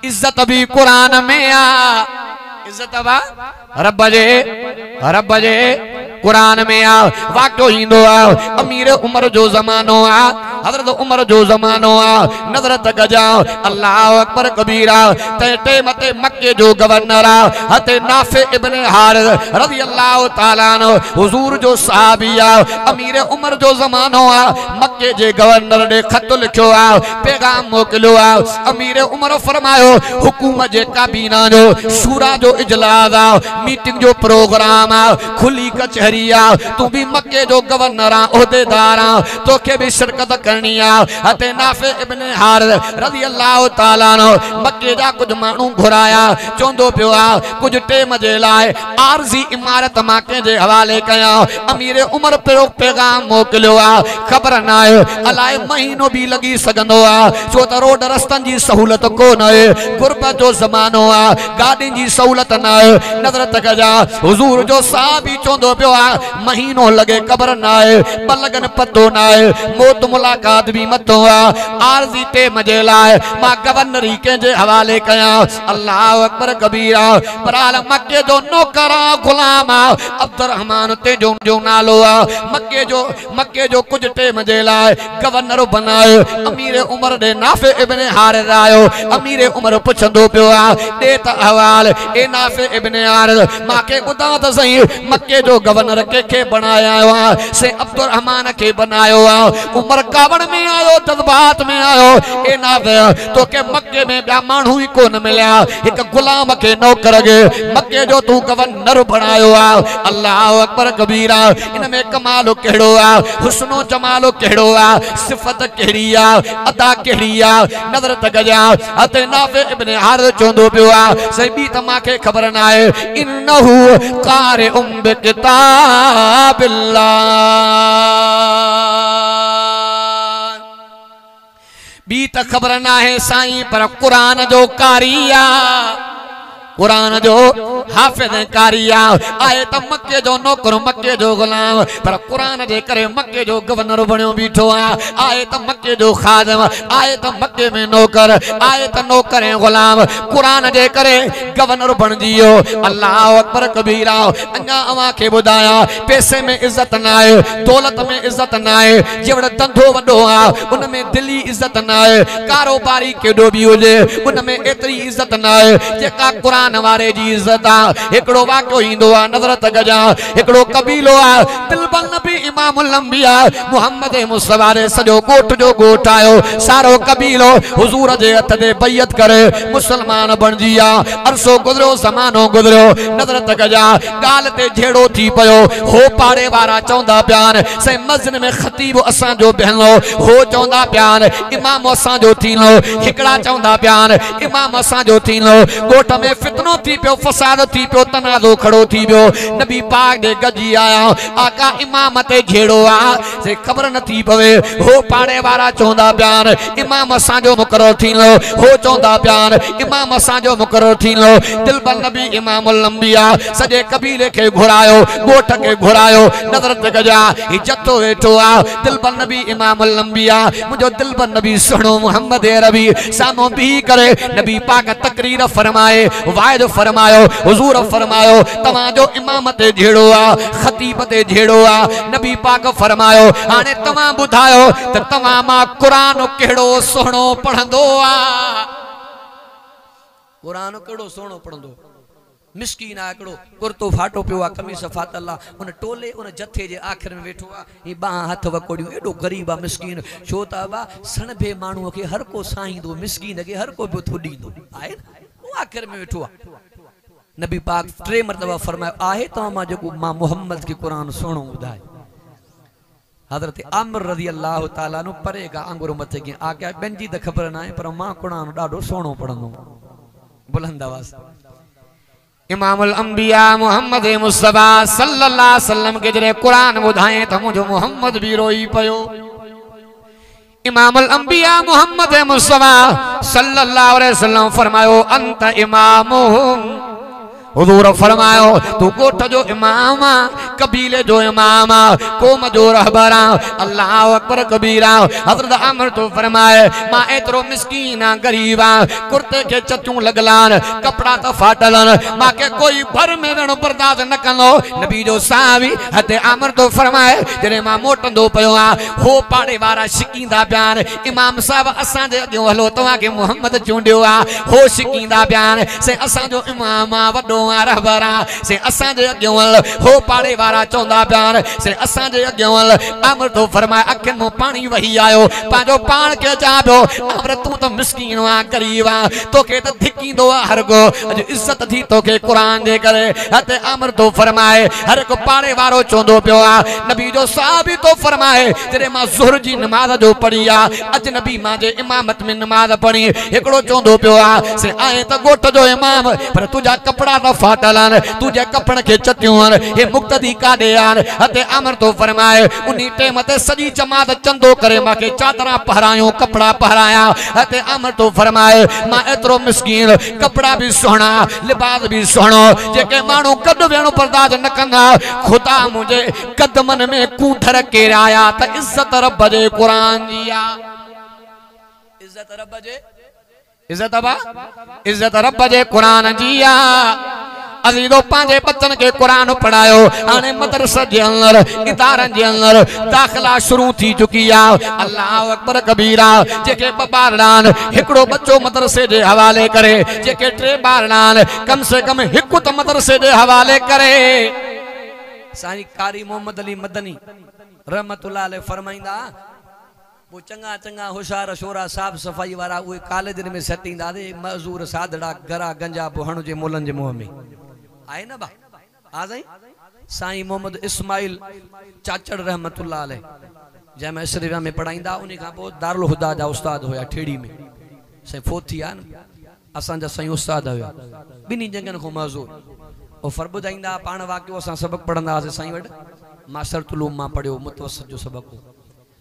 इज्जत भी कुरान में आ। इज्जत बा रब जे कुरान में आ। वाक्यो इंदो आ अमीर उमर जो जमानो आ। हजरत उमर जो जमानो आ। नजर तक जाओ अल्लाह अकबर कबीरा। ते मते मक्के जो गवर्नर आ हते नाफे इब्ने हारिस रज़ी अल्लाह तआला अन्हु हुजूर जो सहाबी आ। अमीर उमर जो जमानो आ। मक्के जे गवर्नर ने खत लिखो आ पैगाम मोकलियो आ। अमीर उमर फरमायो हुकूमत जे काबीना जो शूरा जो इजलास आ मीटिंग जो प्रोग्राम आ खुली कचहरी आ। तू भी मक्के जो गवर्नर आ ओहदेदार आ तोखे भी शिरकत करनी आ। हते नाफे इब्ने हारिस रज़ी अल्लाह तआला अन्हु मक्के जा कुछ मानू घुराया चोंदो पियो आ कुछ टेम जे लाए आरजी इमारत मक्के जे हवाले कया। अमीर उमर पियो पैगाम मोकलियो आ खबर ना है अलाए महीनो भी लगी सगंदो आ छो त रोड रस्तन जी सहूलत कोन है। गुरबत जो जमानो आ गाड़ी जी सहूलत ना है। नजर तक जा हुजूर जो साहबी चोंदो पियो आ महीनो लगे कबर ना है पलगन पतो ना है मौत मुलाकात भी मतो आ। आरजी ते मजे लाए मां गवर्नरी के जे हवाले कया। अल्लाह अकबर कबीरा। बराल मक्के जो नौकरा गुलाम आ अब्दुर्रहमान ते जो नालो आ। मक्के जो कुछ ते मजे लाए गवर्नर बनाए। अमीर उमर दे नाफे इब्ने हारिस आयो। अमीर उमर पुछंदो पियो आ दे त हवाल ए नाफे इब्ने हारिस मां के ॿुधा त सही मक्के जो गवर्नर के बनाया आ से अब्दुर्रहमान के बनायो आ। उमर कावड़ में आयो जज्बात में आयो ए नाफे तो के मक्के में बया मानू ही कोन मिलया एक गुलाम के नौकर गे मक्के जो तू गवर्नर बनायो आ। अल्लाह अकबर कबीरा। इन में कमाल केड़ो आ हुस्नो जमालो केड़ो आ सिफत केड़ी आ अदा केड़ी आ। नजर तक जा हते नाफे इब्ने हारिस चोंदो पियो आ सही बी त माके खबर ना है इन्नहु कारी बि किताबिल्लाह। बी त खबर ना है साईं पर कुरान जो कारी आ कुरान जो हाफिज कारिया आए त मक्के जो नौकर मक्के जो गुलाम पर कुरान जे करे मक्के जो गवर्नर बणियो बीठो आ। आए त मक्के जो खादिम आए त मक्के में नौकर आए त नौकर ऐं गुलाम कुरान जे करे गवर्नर बणजियो। अल्लाह अकबर कबीरा। अञा अवां खे ॿुधाया पैसे में इज्जत ना है दौलत में इज्जत ना है जेवड़ धंधो वॾो आ उन में दिली इज्जत ना है कारोबारी केॾो बि हुजे उन में एतिरी इज्जत ना है जेका कुरान कुरान वारे जी इज्जत आ एकड़ो वाक्यो इंदो आ नजर तक जा एकड़ो कबीलो आ दिलबल नबी इमामुल अंबिया मोहम्मद मुस्तफा रे सजो गोठ जो गोठ आयो सारो कबीलो हुजूर जे हथ दे बैयत करे मुसलमान बन जिया अरसो गुजरो ज़मानो गुजरो नजर तक जा गाल ते झेड़ो थी पयो हो पाड़े वारा चौंदा प्यान से मस्जिद में खतीब असा जो बहनो हो चौंदा प्यान इमाम असा जो थीनो हिकड़ा चौंदा प्यान इमाम असा जो थीनो गोठ में फितनो थी पियो फसाद थी पियो तनाज़ो खड़ो थी पियो नबी पाक दे गजी आया आका इमाम ते झेड़ो आ से खबर न थी पवे हो पाड़े वारा चौंदा प्यान इमाम असा जो मुकर्रर थीनो हो चौंदा प्यान इमाम असा जो मुकर्रर थीनो दिलबल नबी इमामुल अंबिया सजे कबीले के घुरायो गोठ के घुरायो नजर ते गजा ही जत्तो वेठो आ दिलबल नबी इमामुल अंबिया मुझो दिलबल नबी सुनो मोहम्मद रबी सामो भी करे नबी पाक तकरीर फरमाए वायद फरमायो हुजूर फरमायो तमा जो इमाम ते झेड़ो आ खतीब ते झेड़ो आ नबी पाक फरमायो हाने तमा बुधायो त तमा मा कुरान केड़ो सोहणो पढ़ंदो आ कुरान केड़ो सोहणो पढ़ंदो मिस्कीन आ एकड़ो कुर्तो फाटो पियो आ कमीज फातल आ उन टोले उन जथे जे आखिर में वेठो आ ई बा हाथ वकोड़ियो एडो गरीब आ मिस्कीन छो ता बा सणभे मानू के हर को साईंदो मिस्कीन के हर को बि थोडींदो आहे वो आखिर में वेठो आ नबी पाक 3 मरतबा फरमायो आहे तो मा जो मा मोहम्मद के कुरान सुनो बुधाए हजरत आमिर रज़ी अल्लाह ताला नु परेगा अंगुर मथे के आ क्या बेंजी द खबर ना है पर मा कुरान डाडो सोनो पढ़नो बुलंद आवाज इमामुल अंबिया मोहम्मद मुस्तफा सल्लल्लाहु अलैहि वसल्लम के जरे कुरान बुधाए त मुझो मोहम्मद भी रोई पयो इमामुल अंबिया मोहम्मद मुस्तफा सल्लल्लाहु अलैहि वसल्लम फरमायो अंत इमामुहुम हुजूर फरमायो तू गोठ जो इमाम कबीले जो इमाम कौम जो रहबरा अल्लाह अकबर कबीरा हजरत आमिर तो फरमाए मां एतरो मिस्कीना गरीबा कुर्ते के चचू लगलान कपड़ा तो फाटलन मां के कोई भर में वेणो बर्दाश्त न कनो नबी जो सावी हते आमिर तो फरमाए जने मां मोटंदो पयो आ हो पाड़े वारा शिकींदा प्यान इमाम साहब असा दे अगो हलो तवा के मोहम्मद चूंडियो आ हो शिकींदा प्यान से असा जो इमाम वडो रहबरा से असा दे अगो हो पाड़े वारा चौंदा प्यान से असा दे अगो आमिर तो फरमाए अखन मो पानी वही आयो पाजो पान के चाबो आमिर तू तो मिस्कीन आ गरीब आ तोके तो धिकींदो हर को अज इज्जत थी तोके कुरान दे करे हते आमिर तो फरमाए हर को पाड़े वारो चौंदो पियो आ नबी जो साहब तो फरमाए तेरे मां ज़ुहर जी नमाज जो पढ़ी आ अज नबी मां जे इमामत में नमाज पढ़ी एकड़ो चौंदो पियो आ से आए तो गोठ जो इमाम पर तुजा कपड़ा तो फाटलन तुझे कपड़ के चत्यून ये मुक्तदी कादे आन हते आमिर तो फरमाए उन्हीं टेम ते सजी जमात चंदो करे माके चादरा पहरायो कपड़ा पहराया हते आमिर तो फरमाए मां एतरो मिस्कीन कपड़ा भी सोहना लिबास भी सोहनो जेके मानू कद वेणो बर्दाश्त न कंदा खुदा मुझे कदमन में कूंधर केराया त इज्जत रब जे कुरान जिया इज्जत रब जे इज्जत अबा इज्जत रब जे कुरान जिया अजीजो पांजे बच्चन के कुरान पढ़ायो आने मदरसा जे अंदर इदारन जे अंदर दाखिला शुरू थी चुकी आ अल्लाह अकबर कबीरा जेके बारडान एकड़ो बच्चो मदरसे जे हवाले करे जेके 3 बारडान कम से कम हिकु त मदरसे जे हवाले करे साईं कारी मोहम्मद अली मदनी रहमतुल्लाह अलैह फरमाइंदा वो चंगा चंगा होशियार शोरा साफ सफाई वारा वो कॉलेज में सेटिंदा दे मजूर सादड़ा गरा गंजा बुहण जे मोलन जे मुंह में आए ना बा आ जाई साईं मोहम्मद इस्माइल चाचड़ रहमतुल्लाह अलैह जैमे शरीफा में पढ़ाइंदा उन्हीं का बहुत दारुल हुदा जा उस्ताद होया ठेड़ी में से फोथी आ असा जा साईं उस्ताद होया बिनी जंगन को मजूर ओ फरबुदाइंदा पाण वाक्यो असा सबक पढ़ंदा से साईं वड मास्टर तुलूम मा पढ़ियो मुतवसत जो सबक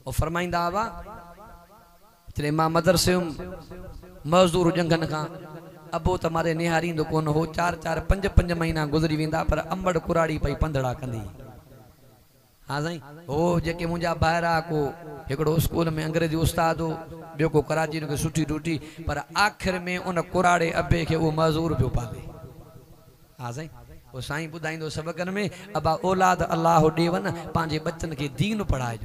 और फरमाइंदा वा तेरे मां मदरसे मजदूर जंगन का अबो तमारे निहारींदो कोन हो 4-4 5 महीना गुजरी वेंदा पर अंबड़ कुराड़ी पई पंधड़ा कंदी हां साईं हो जेके मुंजा बाहरा को एकड़ो स्कूल में अंग्रेजी उस्ताद हो बियो को कराची के सुठी ड्यूटी पर आखिर में उन कुराड़े अबे के वो मजदूर पियो पाले हां साईं वो साईं बुधाइंदो सबकन में अबा औलाद अल्लाह देवन पांजे बच्चन के दीन पढ़ाए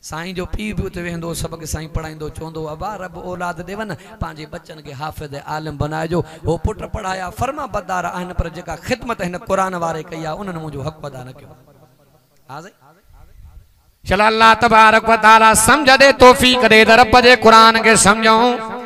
साईं जो पी भी उते वेंदो सबक साईं पढ़ाईंदो चवंदो अबा रब औलाद देव न पंहिंजे बच्चन के हाफ़िज़ आलिम बनाइजो हो पुट पढ़ाया फर्मा बदार आहिनि पर जेका ख़िदमत हिन क़ुरान वारे कई आहे उन्हनि मुंहिंजो हक़ अदा न कयो। चल अल्लाह तबारक व तआला समझ दे तौफीक दे रब जे क़ुरान के समझूं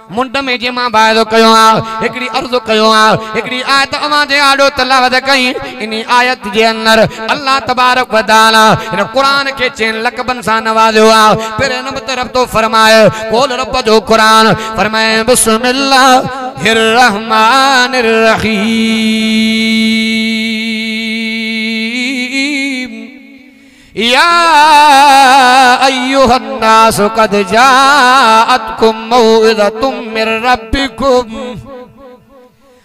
मुंड में जे मां वायदो कयो आ एकड़ी अर्ज़ कयो आ एकड़ी आयत अवां जे आडो तलावत कई इन आयत जे अंदर अल्लाह तबारक व तआला इन कुरान के चेन लकबन सा नवाजो आ फिर इन तरफ तो फरमाए कोल रब जो कुरान फरमाए बिस्मिल्लाहिर रहमानिर रहीम या अय्युहन्नास कद जाअतकुम मौइज़तुम मिर रब्बिकुम।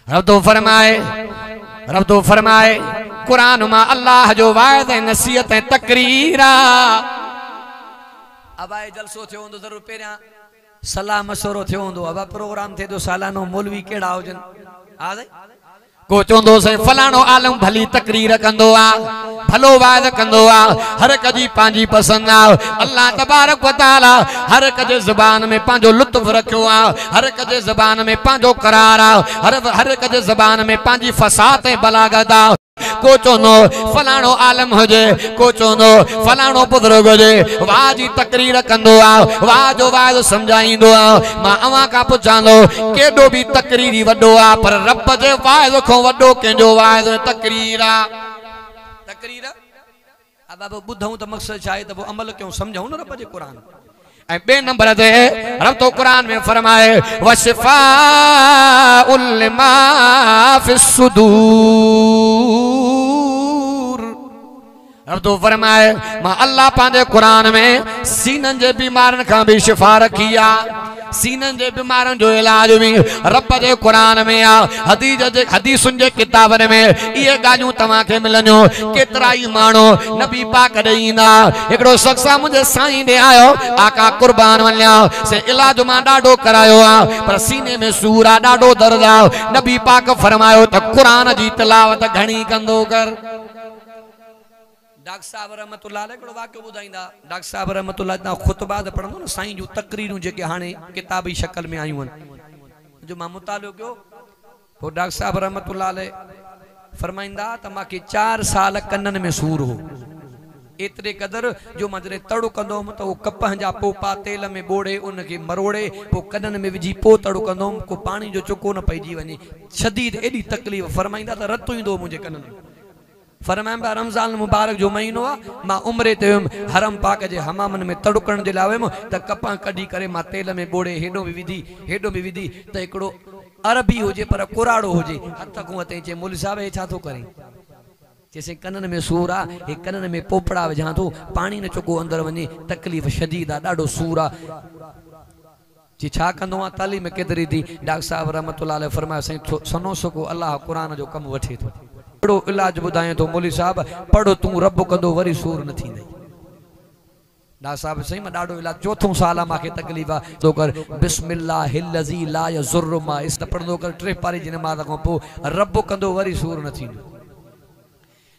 रब तो फरमाए कुरान में अल्लाह जो वायद नसीहत तकरीरा अब आए जलसो थियो होंदो जरूर पेरिया सलाह मशवरो थियो होंदो अब प्रोग्राम थे तो सालानो मौलवी केड़ा होजन आ को चोंदो से फलाणो आलम भली तकरीर कंदो आ भलो वायद कंदो आ हर कजी पांजी पसंद आ अल्लाह तबारक व तआला हर कजे ज़बान में पांजो लुत्फ रखियो आ हर कजे ज़बान में पांजो करार आ हर कजे ज़बान में पांजी फसाहत ऐं बलागत आ को चोंदो फलाणो आलम होजे को चोंदो फलाणो बुजुर्ग होजे वाह जी तकरीर कंदो आ वाह जो वायद समझाईंदो आ मां अवां का पुछांदो केडो भी तकरीरी वडो आ पर रब जे वायद खो वडो केजो वायद तकरीर आ तकरीर अब बुधऊं त मकसद चाहे त अमल क्यों समझूं न रब जे कुरान ऐ बे नंबर ते रब तो कुरान में फरमाए वशिफाउल लिमा फिस सुदूर। रब तो फरमाए मां अल्लाह पांजे कुरान में सीनन जे बीमारन का भी शिफा रखी आ सीनन जे बीमारन जो इलाज भी रब जे कुरान में आ हदीसुन जे किताबन में ये गाजू तवा के मिलनो केतरा ही मानो नबी पाक देईंदा एकड़ो शख्सा मुझे साईं दे आयो आका कुर्बान वल्या से इलाज मां डाडो करायो आ पर सीने में सूर आ डाडो दर्द आ नबी पाक फरमायो त कुरान जी तिलावत घणी कंदो कर। डॉक्टर साहब रहमतुल्लाह अलैह को वाक्य बुधाइंदा डॉक्टर साहब रहमतुल्लाह इतना खुतबा पढ़ंदो न साईं जो तकरीरूं जेके हाने किताबी शक्ल में आयूं जो मां मुतालो कयो तो डॉक्टर साहब रहमतुल्लाह अलैह फरमाइंदा त माके 4 साल कन्नन में सूर हो एतरे कदर जो मां जरे तड़ो कंदोम तो वो कपह जा पोपा तेल में बोड़े उनके मरोड़े पो कन्नन में विझी पो तड़ो कंदोम को पानी जो चुको न पईजी वने शदीद एडी तकलीफ फरमाइंदा त रतो ईंदो मुझे कन्नन फरमाया रमजान मुबारक जो महीनो आ मां उम्रे ते हरम पाक जे हमामन में तड़कण जे लावेम त कपा कढी करे मां तेल में बोड़े हेडो भी विधी त एकड़ो अरबी होजे पर कुराड़ो होजे हथ को अते चे मुल साहब हे छा तो करे जैसे कनन में सूर आ हे कनन में पोपड़ा वजा तो पानी न चुको अंदर वने तकलीफ शदीद आ डाडो सूर आ जी छा कंदो आ तालीम केतरी दी डॉक्टर साहब रहमतुल्लाह अलैह फरमाया सही सनो सको अल्लाह कुरान जो कम वठे तो पढ़ो इलाज बुधाए तो मौली साहब पढ़ो तू रब कंदो वरी सूर न थींदई डॉक्टर साहब सही में डाडो इलाज चौथों साल माके तकलीफ आ तो कर बिस्मिल्लाहिल्लज़ी ला यज़ुर्रु मा इस पढ़ंदो कर टे पारी जी नमाज को पो रब कंदो वरी सूर न थींदो।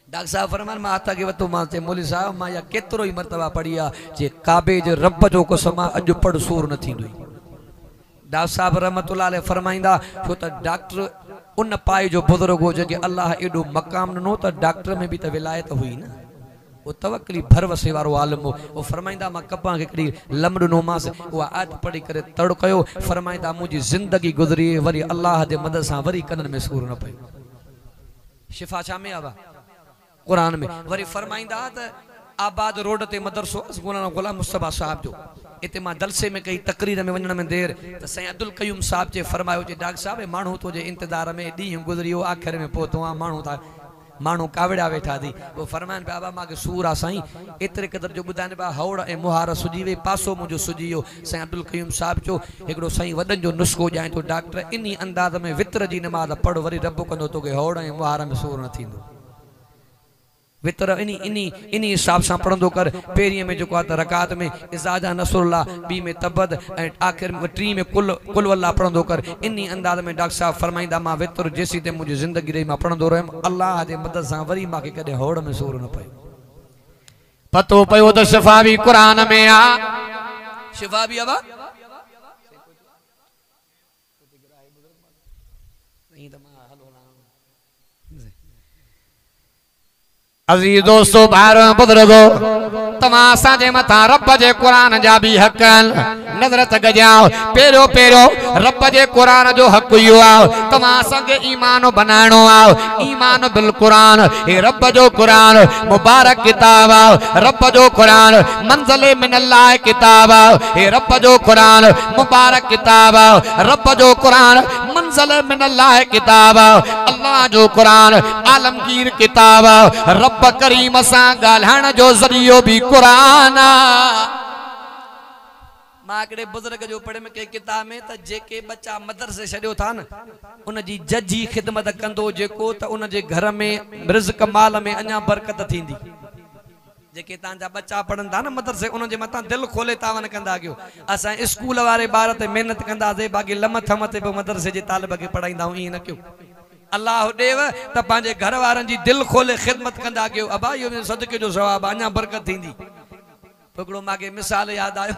डॉक्टर साहब फरमान मां हथ के वतो मां ते मौली साहब मां या केतरो ही मर्तबा पढ़ी आ जे काबे जे रब जो कसम अज पढ़ सूर न थींदो। डॉक्टर साहब रहमतुल्लाह अलैह फरमाइंदा छो त डॉक्टर उन पाए जो बुजुर्ग हो जगे अल्लाह एडो मकाम नो त डॉक्टर में भी त विलायत हुई न वो तवक्कली भरवसे वारो आलम हो वो फरमाइंदा मां कपा के कड़ी लमड़ नो मास वो आयत पढ़ी करे तड़ कयो फरमाइंदा मुजी जिंदगी गुजरी वरी अल्लाह दे मदद सा वरी कनन में सूर न पई शिफा छा में आवा कुरान में वरी फरमाइंदा त आबाद रोड ते मदरसो गुलाम मुस्तफा साहब जो इते मां जलसे में कई तकरीर में वणन में देर त सैयद अब्दुल कयूम साहब जे फरमायो जे डॉक्टर साहब मानू तो जे इंतजार में दी गुजरियो आखिर में पोतो आ मानू कावड़ा वेठा दी वो फरमान बाबा मां के सूर आ साईं एतरे कदर जो बुधाने बा हौड़ ए मुहार सुजी वे पासो मुजो सुजियो सैयद अब्दुल कयूम साहब जो एकड़ो साईं वडन जो नुस्खो जाए तो डॉक्टर इनी अंदाज में वितर जी नमाज पढ़ वरी रब कंदो तो के हौड़ ए मुहार में सूर न थींदो वितर इनी हिसाब से पढ़ंदो कर पेरी में जो रकात में इजाजा नसरुल्लाह बी में तबद आखिर में टी में कुल वल्ला पढ़ंदो कर इनी अंदाज में डॉक्टर साहब फरमाइंदा मां वितर जेसी ते मुझे जिंदगी रही मां पढ़ंदो रहम अल्लाह दे मदद से वरी मां के कदे होड़ में सूर न पयो पतो पयो तो शिफा भी कुरान में आ। शिफा भी अब अजीज दोस्तों भाइयों बुजुर्गो तव्हां असांजे मथां रब जे कुरान जा भी हक़ नज़र त गजाओ। पहिरियों पहिरियों रब जे कुरान जो हक़ इहो आहे तव्हां असांखे ईमान बनाइणो आहे। ईमान बिल कुरान, हे रब जो कुरान मुबारक किताब आहे। रब जो कुरान मंज़िल मिनल्लाह किताब आहे। हे रब जो कुरान मुबारक किताब आहे। रब जो कुरान मंज़िल मिनल्लाह किताब आहे। अल्लाह जो कुरान आलमगीर किताब आहे। रब करीम सां ॻाल्हाइण जो ज़रियो भी कुरान आहे। मां हिकिड़े बुज़ुर्ग जो पढ़े में के किताब में त जेके बच्चा मदरसे छॾियो था न उन जी जजी ख़िदमत कंदो जेको त उन जे घर में रिज़्क़ माल में अञा बरकत थींदी। जेके तव्हांजा बच्चा पढ़नि था न मदरसे उन जे मथां दिलि खोले तावन कंदा कयो। असां स्कूल वारे ॿार ते महिनत कंदासीं बाक़ी लम थम ते पोइ मदरसे जे तालिब खे पढ़ाईंदा आहियूं। ईअं न कयो। अल्लाह ॾेव त पंहिंजे घर वारनि जी दिलि खोले ख़िदमत कंदा कयो। अबा इहो सदके जो सवाब अञा बरकत थींदी। हिकिड़ो मूंखे मिसाल यादि आयो।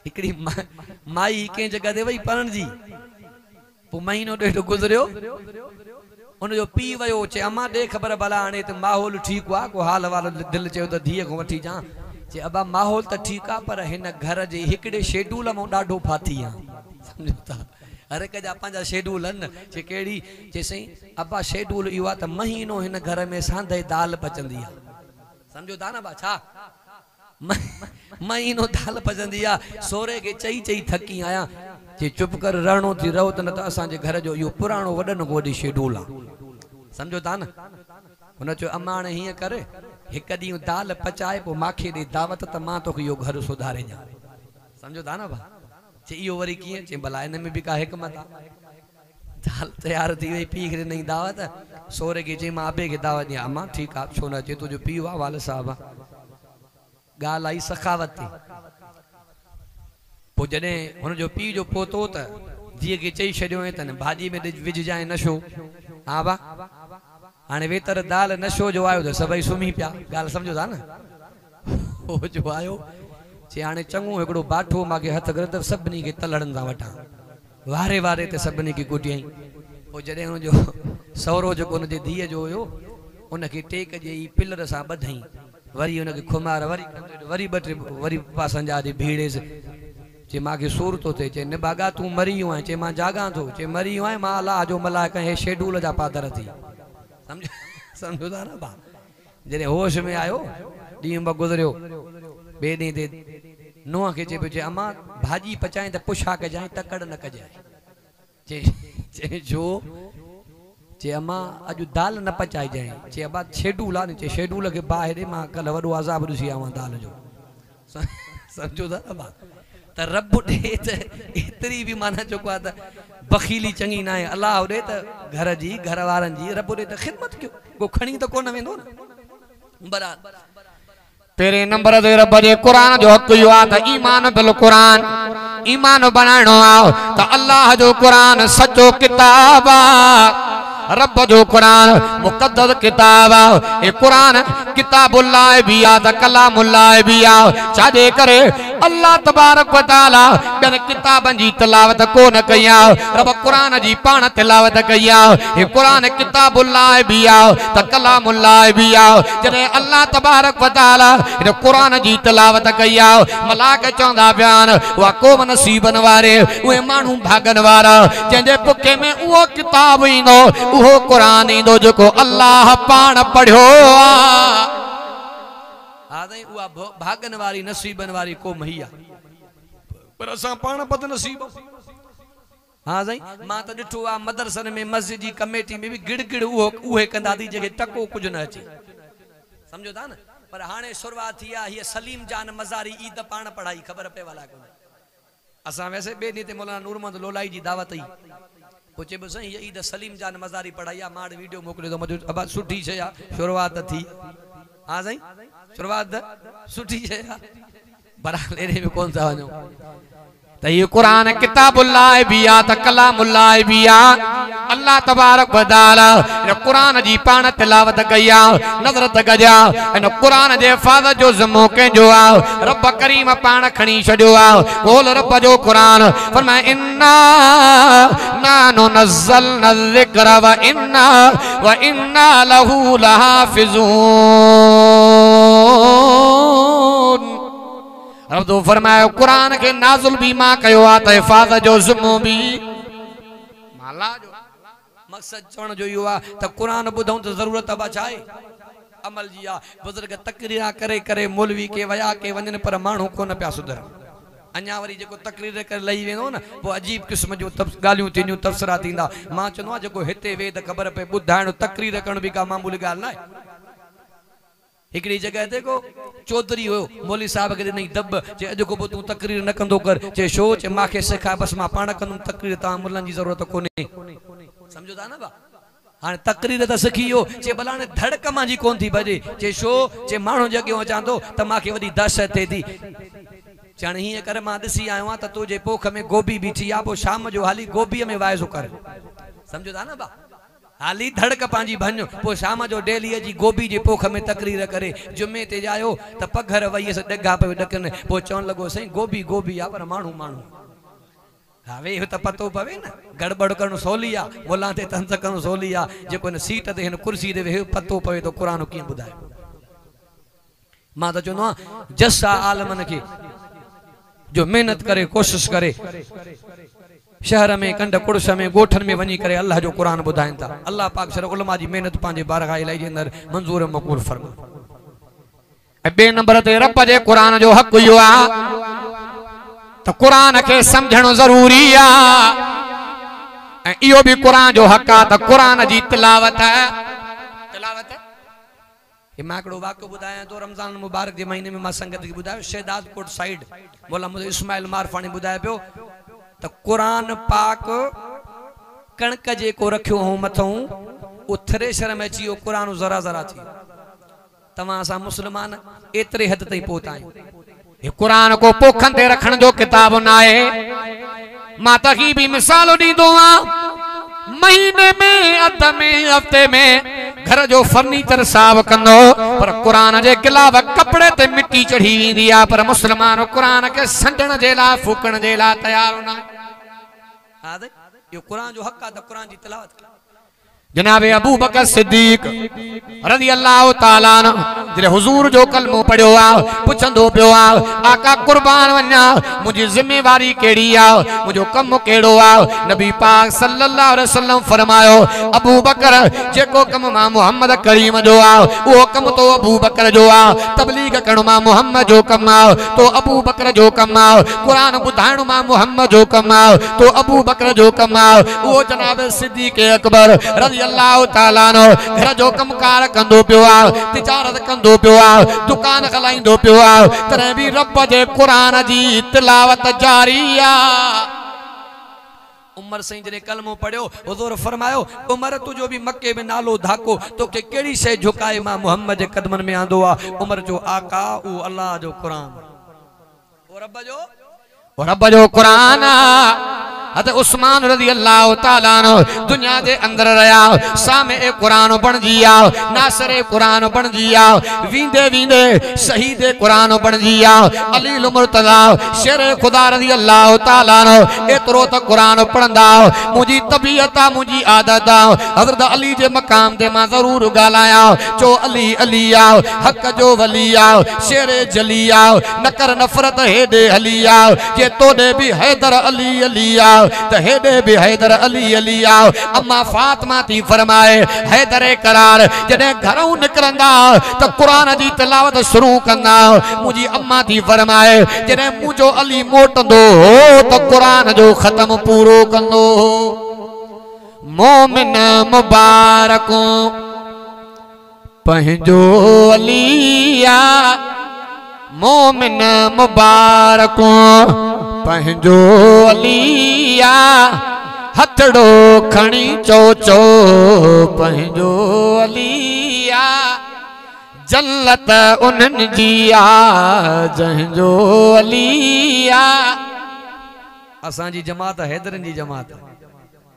हिकिड़ी माई कंहिं जॻह ते वई पढ़ण जी, पोइ महीनो ॾेढ गुज़रियो उनजो पीउ वियो चए अम्मा ॾे ख़बर भला हाणे त माहौल ठीकु आहे को हाल वाल दिलि चयो त धीअ खां वठी अचां। चए अबा माहौल त ठीकु आहे पर हिन घर जे हिकिड़े शेड्यूल मां ॾाढो फाथी आहे। सम्झो था हर हिक जा पंहिंजा शेड्यूल आहिनि। चए कहिड़ी? चए साईं अबा शेड्यूल इहो आहे त महीनो हिन घर में सांदे दाल पचंदी आहे। सम्झो था न बा छा महीनो दाल पचंदी आहे। सोरे खे चई चई थकी आहियां। जे चुप कर रहणो थी रहो त न त असांजे घर जो इहो पुराणो वॾनि खां वॾी शेड्यूल आहे। सम्झो था न। हुन चयो अम्मा हाणे हीअं करे हिकु ॾींहुं दाल पचाए पोइ मूंखे ॾे दावत त मां तोखे इहो घर सुधारे ॾियां। सम्झो था न भाउ। चए इहो वरी कीअं? चए भला हिन में बि का हिकमत आहे। दाल तयारु थी वई पीउ खे ॾिनई दावत। सोरे खे चई मां अबे खे दावत ॾियां। अम्मा ठीकु आहे छो न। चए तुंहिंजो पीउ आहे वाल साहब आहे। ॻाल्हि आई सखावत थी। पोइ जॾहिं हुनजो पीउ जो पोतो त धीअ खे चई छॾियो त न भाॼी में विझजांइ नशो। हा बा हाणे वेतर दाल नशो जो आयो त सभई सुम्ही पिया। ॻाल्हि सम्झो था न। हो जो आयो चए हाणे चङो हिकिड़ो बाठो मूंखे हथ करे त सभिनी खे तलड़नि था वठां। वारे वारे ते सभिनी खे कुटियईं। पोइ जॾहिं हुनजो सहुरो जेको हुनजे धीअ जो हुयो उनखे टेक जे पिलर सां ॿधईं। वरी हुनखे खुमार वरी वरी ॿ टे वरी पासनि जा भीड़ेसि। चए मूंखे सूर थो थिए। चए निबागा तूं मरी वियो आहीं। चए मां जागां थो। चए मरी वियो आहीं मां अलाह जो मलाइक हे शेड्यूल जा पादर थी। सम्झो सम्झो था न भाउ। जॾहिं होश में आयो ॾींहुं ॿ गुज़रियो ॿिए ॾींहं ते नुंहं खे चए पियो चए अम्मा भाॼी पचाए त पुछा कजांइ तकड़ न कजांइ। चए छो? चए अम्मा अॼु दाल न पचाइजांइ। चए अब्बा शेड्यूल आहे न। चए शेड्यूल खे भाउ हेॾे मां कल्ह वॾो अज़ाब ॾिसी आयो आहियां दाल जो। सम्झो था न भाउ। त रब ॾे त एतिरी बि माना जेको आहे त बखीली चङी न आहे। अलाह ॾे त घर जी घर वारनि जी रब ॾे त ख़िदमत कयो। को खणी त कोन वेंदो न। बराबरि पहिरें नंबर ते रब जे कुरान जो हक़ इहो आहे त ईमान बिल कुरान ईमान बनाइणो आहे त अल्लाह जो कुरान सचो किताब आहे। रब जो कुरान मुक़द्दस किताब आहे। ये कुरान किताबुल्लाह भी आहे त कलामुल्लाह भी आहे। छाजे करे अल्लाह तबारक व तआला ॿियनि किताबनि जी तिलावत कोन कई आहे। रब कुरान जी पाण तिलावत कई आहे। ये कुरान किताबुल्लाह भी आहे त कलामुल्लाह भी आहे। जॾहिं अल्लाह तबारक व तआला इन कुरान जी तिलावत कई आहे मलाइक चवंदा पिया आहिनि उहा क़ौम नसीबनि वारे उहे माण्हू भागनि वारा जंहिंजे पुखे में उहो किताब ईंदो उहो कुरान ईंदो जेको अल्लाह पाण पढ़ियो आहे। उहा भागन वारी नसीबन वारी क़ौम ही आहे। पर असां पाण बदनसीब। हाँ साईं मां त ॾिठो आहे मदरसनि में मस्जिद जी कमेटी में बि गिड़ गिड़ उहे कंदा थी जेके टको कुझु न अचे। सम्झो था न। पर हाणे शुरूआत थी आहे हीअ सलीम जान मज़ारी ईद पाण पढ़ाई ख़बर पए वाला कोन। असां वैसे ॿिए ॾींहं ते मौलाना नूरमहमद लोलाई जी दावत ई पोइ चइबो साईं हीअ ईद सलीम जान मज़ारी पढ़ाई आहे। मां वीडियो मोकिलियो त मुंहिंजो अबा सुठी शइ आहे शुरूआत थी। हाँ साईं शुरूआत सुठी शइ आहे। बराबरि एॾे बि कोन था वञूं। तो ये कुरान किताबुल्लाह बिया त कलामुल्लाह बिया। अल्लाह तबारक व तआला इन कुरान जी पाण तिलावत कई आ, नज़र त कजा इन कुरान जे हिफ़ाज़त जो ज़िम्मो कंहिंजो आ, रब करीम पाण खणी छॾियो आ। बोल रब जो कुरान फरमाए इन्ना नानु नज़्ज़लना ज़िक्र व इन्ना लहू लहाफ़िज़ून। अब तो फरमाया कुरान के नाजुल भी मां कयो आ त हिफ़ाज़त जो ज़िम्मो भी माला जो। मक़सद चवण जो इहो आहे त कुरान ॿुधूं त ज़रूरत बि छा आहे अमल जी आहे। बुज़ुर्ग तकरीरा करे करे मौलवी के वया के वञनि पर माण्हू कोन पिया सुधरनि। अञा वरी जेको तकरीर करे लही वेंदो न पोइ अजीब क़िस्म जो ॻाल्हियूं थींदियूं तबसरा थींदा। मां चवंदो आहियां जेको हिते वेह त ख़बर पए ॿुधाइण तकरीर करण बि का मामूली ॻाल्हि न आहे। हिकिड़ी जगह ते को चौधरी हुयो मौली साहब खे ॾिनई दब जे अॼु को तूं तकरीर न कंदो कर चे छो चे मूंखे सेखारे बसि मां पाण कंदुमि तकरीर तव्हां मुलनि जी ज़रूरत कोन्हे। सम्झो था न भा हाँ तकरीर त सिखी वियो चे भला हाणे धड़क मां जी कोन थी भॼे चे छो चे माण्हू जे अॻियां अचां थो त मूंखे वॾी दहशत थिए थी। चण हीअं करे मां ॾिसी आयो आहियां त तुंहिंजे पोख में गोभी बीठी आहे पोइ शाम जो हाली गोभीअ में वाइज़ो कर। सम्झो था न भा हाली धड़क पंहिंजी भञ पोइ शाम जो डेलीअ जी गोभी जे पोख में तकरीर करे जुमे ते आयो त पघर वई ॾगा पियो ॾकनि पोइ चवणु लॻो साईं गोभी गोभी आहे पर माण्हू माण्हू। हा वेह त पतो पवे न गड़बड़ करणु सवली आहे मुला ते तंज़ करणु सवली आहे जेको हिन सीट ते हिन कुर्सी ते वेह पतो पवे तो क़ुरान कीअं ॿुधाए। मां त चवंदो आहियां जस आहे आलमनि खे जो महिनत करे कोशिश करे शहर में कंड कुड़स में गोठन में वञी करे अल्लाह जो कुरान ॿुधाइनि था। अल्लाह पाक शर उलमा जी महिनत पंहिंजे बारगाह इलाही जे अंदरि मंज़ूर मक़बूल फरमा। ऐं ॿिए नंबर ते रब जे कुरान जो हक़ इहो आहे त कुरान खे सम्झणु ज़रूरी आहे ऐं इहो बि कुरान जो हक़ आहे त कुरान जी तिलावत मां हिकिड़ो वाक़ियो ॿुधायां थो रमज़ान मुबारक जे महीने में मां संगत खे ॿुधायो शहदादकोट साइड मौला मुझे इस्माइल मारफानी ॿुधाए पियो त कुरान पाक कणक जेको रखियो हो मथों उहो थ्रेशर में अची वियो कुरान ज़रा ज़रा थी। तव्हां असां मुस्लमान एतिरे हद ताईं पहुता आहियूं। हे कुरान को पोखनि ते रखण जो किताब न आहे। मां तही बि मिसाल ॾींदो आहियां महीने में अध में हफ़्ते में घर जो फर्नीचर साफ़ कंदो पर कुरान जे गिलाफ कपड़े ते मिट्टी चढ़ी वेंदी आहे पर मुस्लमान कुरान खे संडण जे लाइ फूकण जे लाइ तयार न आहे। इहो कुरान जो हक़ आहे त कुरान जी तिलावत जनाब अबू बकर सिद्दीक रज़ी अल्लाह ताला अन्हु जॾहिं हुज़ूर जो कलमो पढ़ियो आहे पुछंदो पियो आहे आका कुर्बान वञा मुंहिंजी ज़िम्मेवारी कहिड़ी आहे मुंहिंजो कमु कहिड़ो आहे। नबी पाक सल्लल्लाहु अलैहि वसल्लम फरमायो अबू बकर जेको कमु मां मुहम्मद करीम जो आहे उहो कमु तो अबू बकर जो आहे। तबलीग करणु मां मुहम्मद जो कमु आहे तो अबू बकर जो कमु आहे। क़ुरान ॿुधाइणु मां मुहम्मद जो कमु आहे तो अबू बकर जो कमु आहे। उहो जनाब सिद्दीक़ अकबर रज़ी अल्लाह ताला अन्हु घर जो कमकार कंदो पियो आहे तिजारत कंदो पियो आहे दुकान हलाईंदो पियो आहे तॾहिं बि रब जे क़ुरान जी तिलावत जारी आहे। उमर साईं जॾहिं कलमो पढ़ियो हुज़ूर फरमायो उमर तुंहिंजो बि मके में नालो धाको तोखे कहिड़ी शइ झुकाए मां मुहम्मद जे कदमनि में आंदो आहे। उमर जो आका उहो अल्लाह जो क़ुरान रब जो क़ुरान हज़रत उस्मान रज़ी अल्लाह ताला अन्हु दुनिया जे अंदर रहा सामे क़ुरान बणजी आ नासरे क़ुरान बणजी आ वींदे वींदे शहीद क़ुरान बणजी आ अली मुर्तज़ा शेर खुदा रज़ी अल्लाह ताला अन्हु एतिरो त क़ुरान पढ़ंदा मुंहिंजी तबीयत आ मुंहिंजी आदत आ हज़रत अली जे मक़ाम ते मां ज़रूर ॻाल्हायां चो अली अली आ हक़ जो वली आ शेर जली आ न कर नफ़रत हेॾे हली आ जे तोॾे बि हैदर अली अली आ त हेॾे बि हैदर अली अली आ। अम्मा फातिमा थी फरमाए हैदर करार जॾहिं घरों निकिरंदा त क़ुरान जी तिलावत शुरू कंदा मुंहिंजी अम्मा थी फरमाए जॾहिं मुंहिंजो अली मोटंदो त क़ुरान जो ख़त्म पूरो कंदो। मोमिन मुबारकूं पंहिंजो अली आ मोमिन मुबारकूं पंहिंजो अली आ हथड़ो खणी चो चो पंहिंजो अली आ जन्नत उन्हनि जी आ जंहिंजो अली आ असां जी जमात हैदरन जी जमात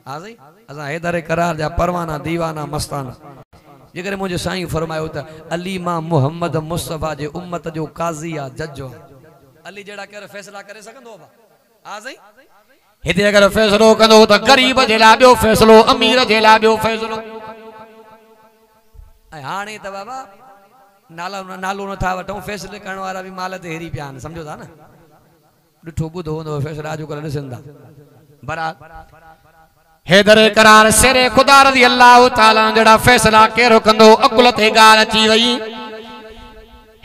हा सही असां हैदर करार जा परवाना दीवाना मस्ताना जेकर मुझे साईं फरमायो त अली मां मोहम्मद मुस्तफा जे उम्मत जो काजी आ जज आ अली जेड़ा केर फैसला करे सकंदो बा हा सही हिते अगर फैसलो कंदो त गरीब जे ला बियो फैसलो अमीर जे ला बियो फैसलो हाणे त बाबा नालो न था वठूं फैसले करण वारा भी माल ते हेरी पिया समझो था ना ॾिठो ॿुधो हूंदो फैसला अॼु कल्ह ॾिसनि था बरात हैदर करार शेरे खुदा रज़ी अल्लाह ताला जड़ा फैसला केरो कंदो अकुल ते गाल अची वई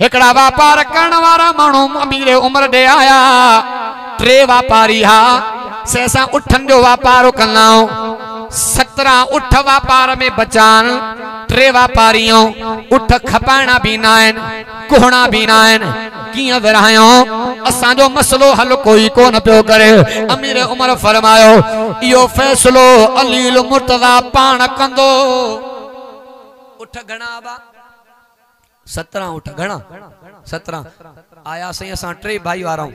हिकड़ा व्यापार करण वारा माण्हू अमीर उम्र दे आया टे व्यापारी हा सेसा उठन जो व्यापार कंदाऊं 17 उठ व्यापार में बचान टे व्यापारियों उठ खपाइणा भी ना आहिनि कुहणा भी ना आहिनि कियां विरहायो असां जो मसलो हल कोई कोन पियो करे अमीर उमर फरमायो इहो फैसलो अलील मुर्तज़ा पाण कंदो उठ घणा बा 17 उठ घणा 17 आया सही असां टे भाई वाराऊं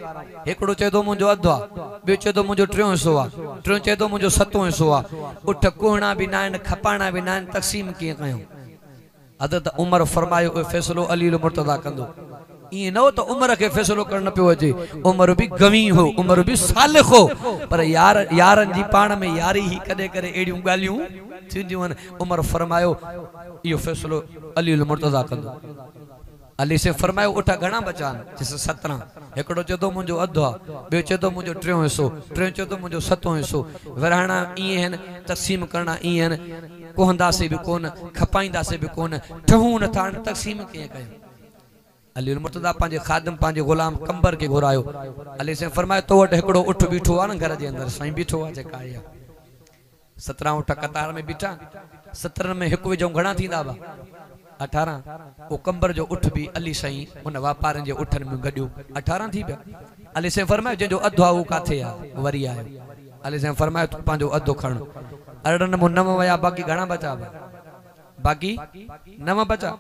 हिकड़ो चेदो मुंजो अधु आ बियो चेदो मुंजो टियों हिस्सो आ टियों चेदो मुंजो सतों हिस्सो आ उठ कुहणा भी ना आहिनि खपाइणा भी ना आहिनि तक़सीम कीअं कयूं हज़रत उमर फरमायो फैसलो अलील मुर्तज़ा कंदो ये न हो तो उमर के फैसलो करना पियो अचे उमर भी गवी हो उमर भी सालिक हो पर यारन जी पाण में यारी ही कदे करे एड़ियूं गालियूं थींदियूं उमर फरमायो यो फैसलो अली मुर्तज़ा कंदो अली से फरमायो उठा घणा बचान जैसे 17 एकड़ो चेदो मुंजो अधु आ बे चेदो मुंजो टियों हिस्सो टियों चेदो मुंजो सतों हिस्सो विरहाणा इए हन तक़सीम करना इए हन कोहंदासे भी कोन खपाइंदासे भी कोन ठहूं न था तक़सीम कीअं कयूं अली मुर्तज़ा पांजे खादम पांजे गुलाम कंबर के घुरायो अली से फरमायो तो वट एकड़ो उठ बीठो आ न घर जे अंदर साईं बीठो आ जेका आया 17 उठ कतार में बीठा 17 में एक विजो घणा थींदा बा 18 ओ कंबर जो उठ भी अली साईं उन व्यापारन जे उठन में गड्यो 18 थी पिया अली से फरमायो जे जो अधु आ वो काथे आ वरी आयो अली से फरमायो तू पांजो अधु खण अरडन मो नव वया बाकी घणा बचा बाकी नव बचा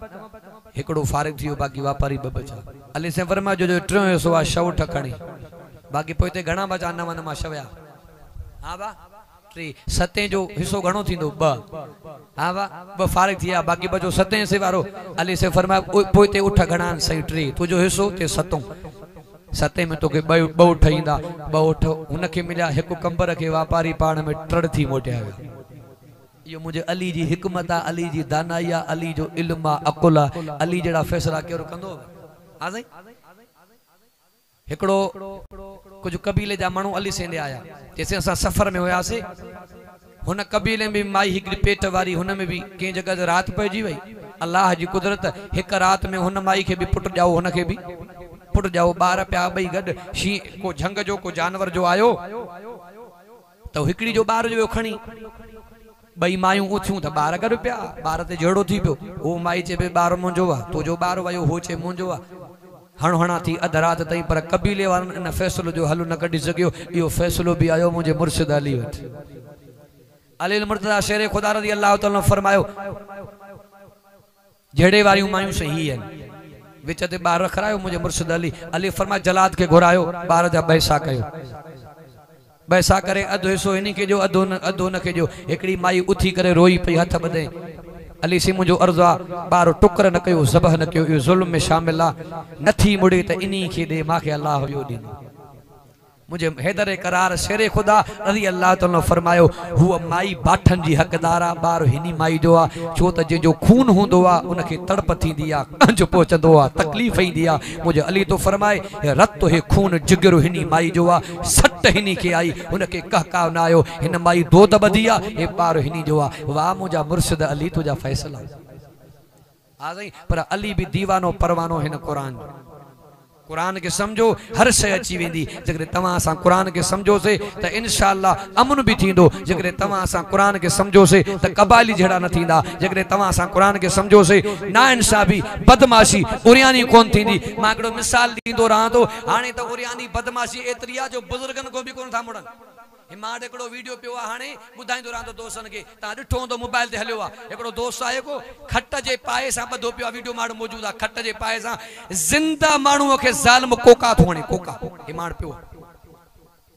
एकड़ो फारिग थियो बाकी व्यापारी ब बचा अली से फरमायो जो टियों हिस्सो आ शव ठकणी बाकी पोइते घणा बचा नव नमा शवया हां बा टे सते जो हिस्सो घणो थींदो ब हां बा ब फारिग थिया बाकी बचो सते से वारो अली से फरमायो पोइते उठ घणा सही टे तुजो हिस्सो ते सतों सते में तो के ब उठ ईंदा ब उठ उनके मिलिया हिकु कंबर के व्यापारी पाण में टड़ थी मोटिया यो मुझे अली जी हिकमत आ अली जी दानाई आ अली जो इल्म आ अकुल आ अली जड़ा फैसला केरो कंदो हां सही एकड़ो कुछ कबीले जा मानू अली सेंदे आया जैसे असा सफर में होयासे हुन कबीले में माई हिकड़ी पेट वारी हुन में भी के जगह रात पइजी वई अल्लाह जी कुदरत एक रात में हुन माई के भी पुट जाओ हुन के भी पुट जाओ बार प्या बई गड शी को झंग जो को जानवर जो आयो तो हिकड़ी जो बार जो खणी बई मायूं उथियूं त बार गड प्या बार ते जड़ो थी पियो ओ माई चे पे बार मुंजो वा तो जो बार वयो हो चे मुंजो वा हण हणा थी अध रात तई पर कबीले वारन इन फैसलो जो हल न कढी सकियो यो फैसलो भी आयो मुझे मुर्शिद अली वट अली मुर्तज़ा शेरे खुदा रज़ी अल्लाह तआला फरमायो जेड़े वारियूं मायूं सही है विच ते बार रखरायो मुझे मुर्शिद अली अली फरमाया जलाद के घुरायो बार जा बैसा कयो बैसा करे अधो हिस्सो इन्हीं के जो अधो न के जो एकड़ी माई उथी करे रोई पई हथ बदे अली से मुझो अर्ज़ा बार टुकर न कयो ज़बह न कयो जुल्म में शामिल आ नथी मुड़े त इन्हीं के दे माके अल्लाह यो दी मुझे हैदर करार शेरे खुदा रज़ी अल्लाह तआला फरमायो हुआ माई बाठन जी हकदार आ बार हिनी माई जो आ छो त जे जो खून हुंदो आ उनके तड़प थींदी आ कंज पहुचंदो आ तकलीफ ईंदी आ मुझे अली तो फरमाए रत हे खून जिगर हिनी माई जो आ सट हिनी के आई उनके कहका न आयो हिन माई दूध बधी आ हे बार हिनी जो आ वाह मुझा मुर्शिद अली तुझा फैसला आ गई पर अली भी दीवानो परवानो हिन कुरान के समझो हर शय अची वेंदी जगरे तवा सा कुरान के समझो से त इंशाअल्लाह अमन भी थींदो जगरे तवा सा कुरान के समझो से त कबाली जड़ा न थींदा जगरे तवा सा कुरान के समझो से ना इंसाफी बदमाशी उरियानी कोन थींदी माकड़ो मिसाल दींदो रहा तो हाने त उरियानी बदमाशी एतरिया जो बुजुर्गन को भी कोन था मुड़न हिमाड एकड़ो वीडियो पियो आ हाने बुधाइंदो रहा तो दोस्तन के ता डिठो तो मोबाइल ते हलियो आ एकड़ो दोस्त आए को खट जे पाए सा बधो पियो वीडियो माड़ मौजूद आ खट जे पाए सा जिंदा मानू के जालिम कोका थोणे कोका हिमाड पियो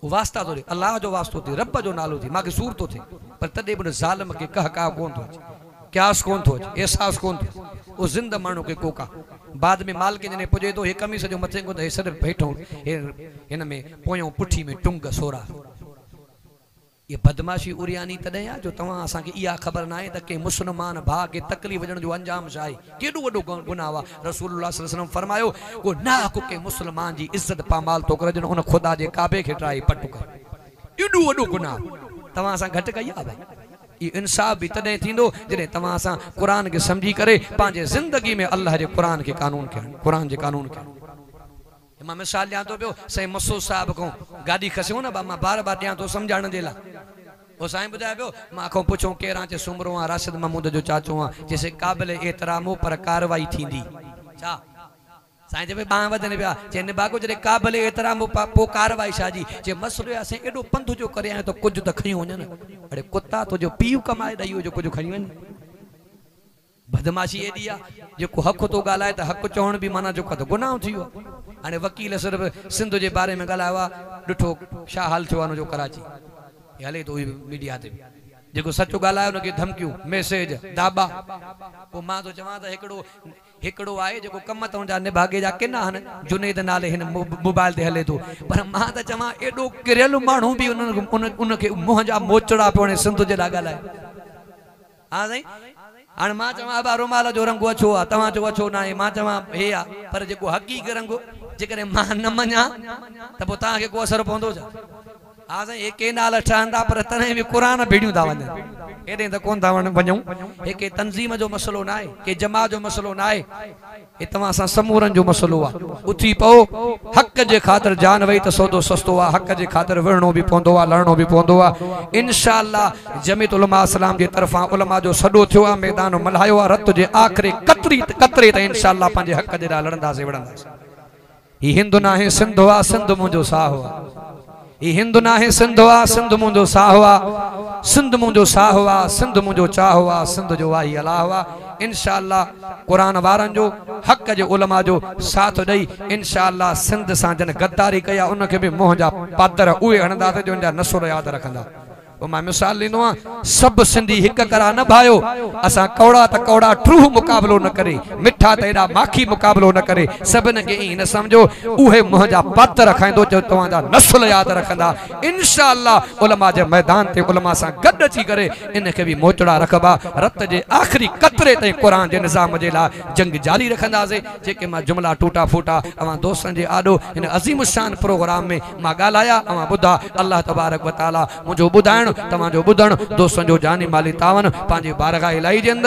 वास्ता तो अल्लाह जो वास्तो थे रब जो नालो थी मांखे सूर तो थे पर तदे बि ज़ालिम के कह का कोन थो क्यास कोन थो एहसास कोन थो ओ जिंद मानू के कोका बाद में माल के जने पुजे तो हे कमीस जो मथे को हे सर बैठो इन में पोयो पुठी में टुंग सोरा ये बदमाशी उरियानी तदे या जो तवा असा के इया खबर ना है त के मुसलमान भा के तकलीफ वजन जो अंजाम छाई केडो वडो गुनाह वा रसूलुल्लाह सल्लल्लाहु अलैहि वसल्लम फरमायो को ना को के मुसलमान जी इज्जत पामाल तो कर जन उन खुदा जे काबे के ट्राई पटु कर एडो वडो गुनाह तवा असा घट कई आ भाई ये इंसाफ भी तदे थींदो जने तवा असा कुरान के समझी करे पांजे जिंदगी में अल्लाह जे कुरान के कानून के मां मिसाल दियां तो पियो सही मसूद साहब को गाड़ी खसियो ना मां बार बार दियां तो समझाण जे ला ओ साईं बुधाए पियो मां को पुछो केरा चे सुमरो आ राशिद महमूद जो चाचो आ जैसे काबिल एतरामो पर कार्रवाई थींदी छा साईं जे बा वदन पिया चेन बागो जरे काबिल एतरामो पो कार्रवाई छाजी जे मसलो असे एडो पंध जो करे तो कुछ तो खई वने न अरे कुत्ता तो जो पीउ कमाए दइयो जो कुछ खई वने बदमाशी एडी आ जो हक तो गालाए त हक चवण भी माना जो कद गुनाह थियो हाने वकील सिर्फ सिंध के बारे में गलावा डिठो छा हाल थियो जो कराची हले तो मीडिया ते जो सचो गालायो न के धमकियों मैसेज दाबा वो मां तो चवा त एकड़ो आए जो कम तो जा निभागे जा किना हन जुनेद नाले हिन मोबाइल ते हले तो पर मां त चवा एडो किरियल मानू भी उन के मुंह जा मोचड़ा पे सिंध जे ला गलाए हां सही हाणे मां चवां बा रुमाल जो रंग अछो आ तव्हां जो अछो ना मां चवां हे आ पर जेको हक़ीक़त रंग जेकरे मां न मञा त पोइ तव्हांखे को असर पवंदो छा हा साईं हे के नाल ठहंदा पर तॾहिं बि क़ुरान भेड़ियूं था वञनि हेॾे त कोन था वञूं हे के तंज़ीम जो मसलो न आहे के जमा जो मसलो न आहे हे तव्हां सां समूरनि जो मसलो आहे उथी पओ हक़ जे ख़ातिर जान वई त सौदो सस्तो आहे हक़ जे ख़ातिर विढ़णो बि पवंदो आहे लड़णो बि पवंदो आहे इंशाअल्लाह जमीयत उलमा इस्लाम जे तरफ़ां उलमा जो सॾो थियो आहे मैदान मल्हायो आहे रत जे आख़िरी कतरे त इंशाअल्लाह पंहिंजे हक़ जे लाइ लड़ंदासीं विढ़ंदासीं ही हिंद नाहे सिंध आहे सिंध मुंहिंजो साहो आहे ही हिंद नाहे सिंध आहे सिंध मुंहिंजो साहो आहे सिंध मुंहिंजो साहो आहे सिंध मुंहिंजो चाहो आहे सिंध जो वाही अलाह आहे इंशाअल्लाह कुरान वारनि जो हक़ जे उलमा जो साथ ॾेई इंशाअल्लाह सिंध सां जन गद्दारी कया उनखे बि मुंहं जा पादर उहे हणंदासीं जो उनजा नसुर यादि रखंदा मां मिसाल ॾींदो आहियां सभु सिंधी हिक करा न भायो असां कौड़ा त कौड़ा ट्रूह मुक़ाबिलो न करे मिठा त एॾा माखी मुक़ाबिलो न करे सभिनि खे ईअं न सम्झो उहे मुंहं जा पातर खाईंदो जो तव्हांजा नसुल यादि रखंदा इंशाअल्लाह उलमा जे मैदान ते उलमा सां गॾु अची करे इनखे बि मोचड़ा रखबा रत जे आख़िरी कतरे ताईं क़ुरान जे निज़ाम जे लाइ जंग जारी रखंदासीं जेके मां जुमला टूटा फूटा अवां दोस्तनि जे आॾो हिन अज़ीम शान प्रोग्राम में मां ॻाल्हाया अवां ॿुधा अल्लाह तबारक व तआला मुंहिंजो ॿुधाइण तव्हांजो ॿुधण दोस्तनि जो जानी माली तावन पंहिंजे बारगाह इलाही जे अंदरि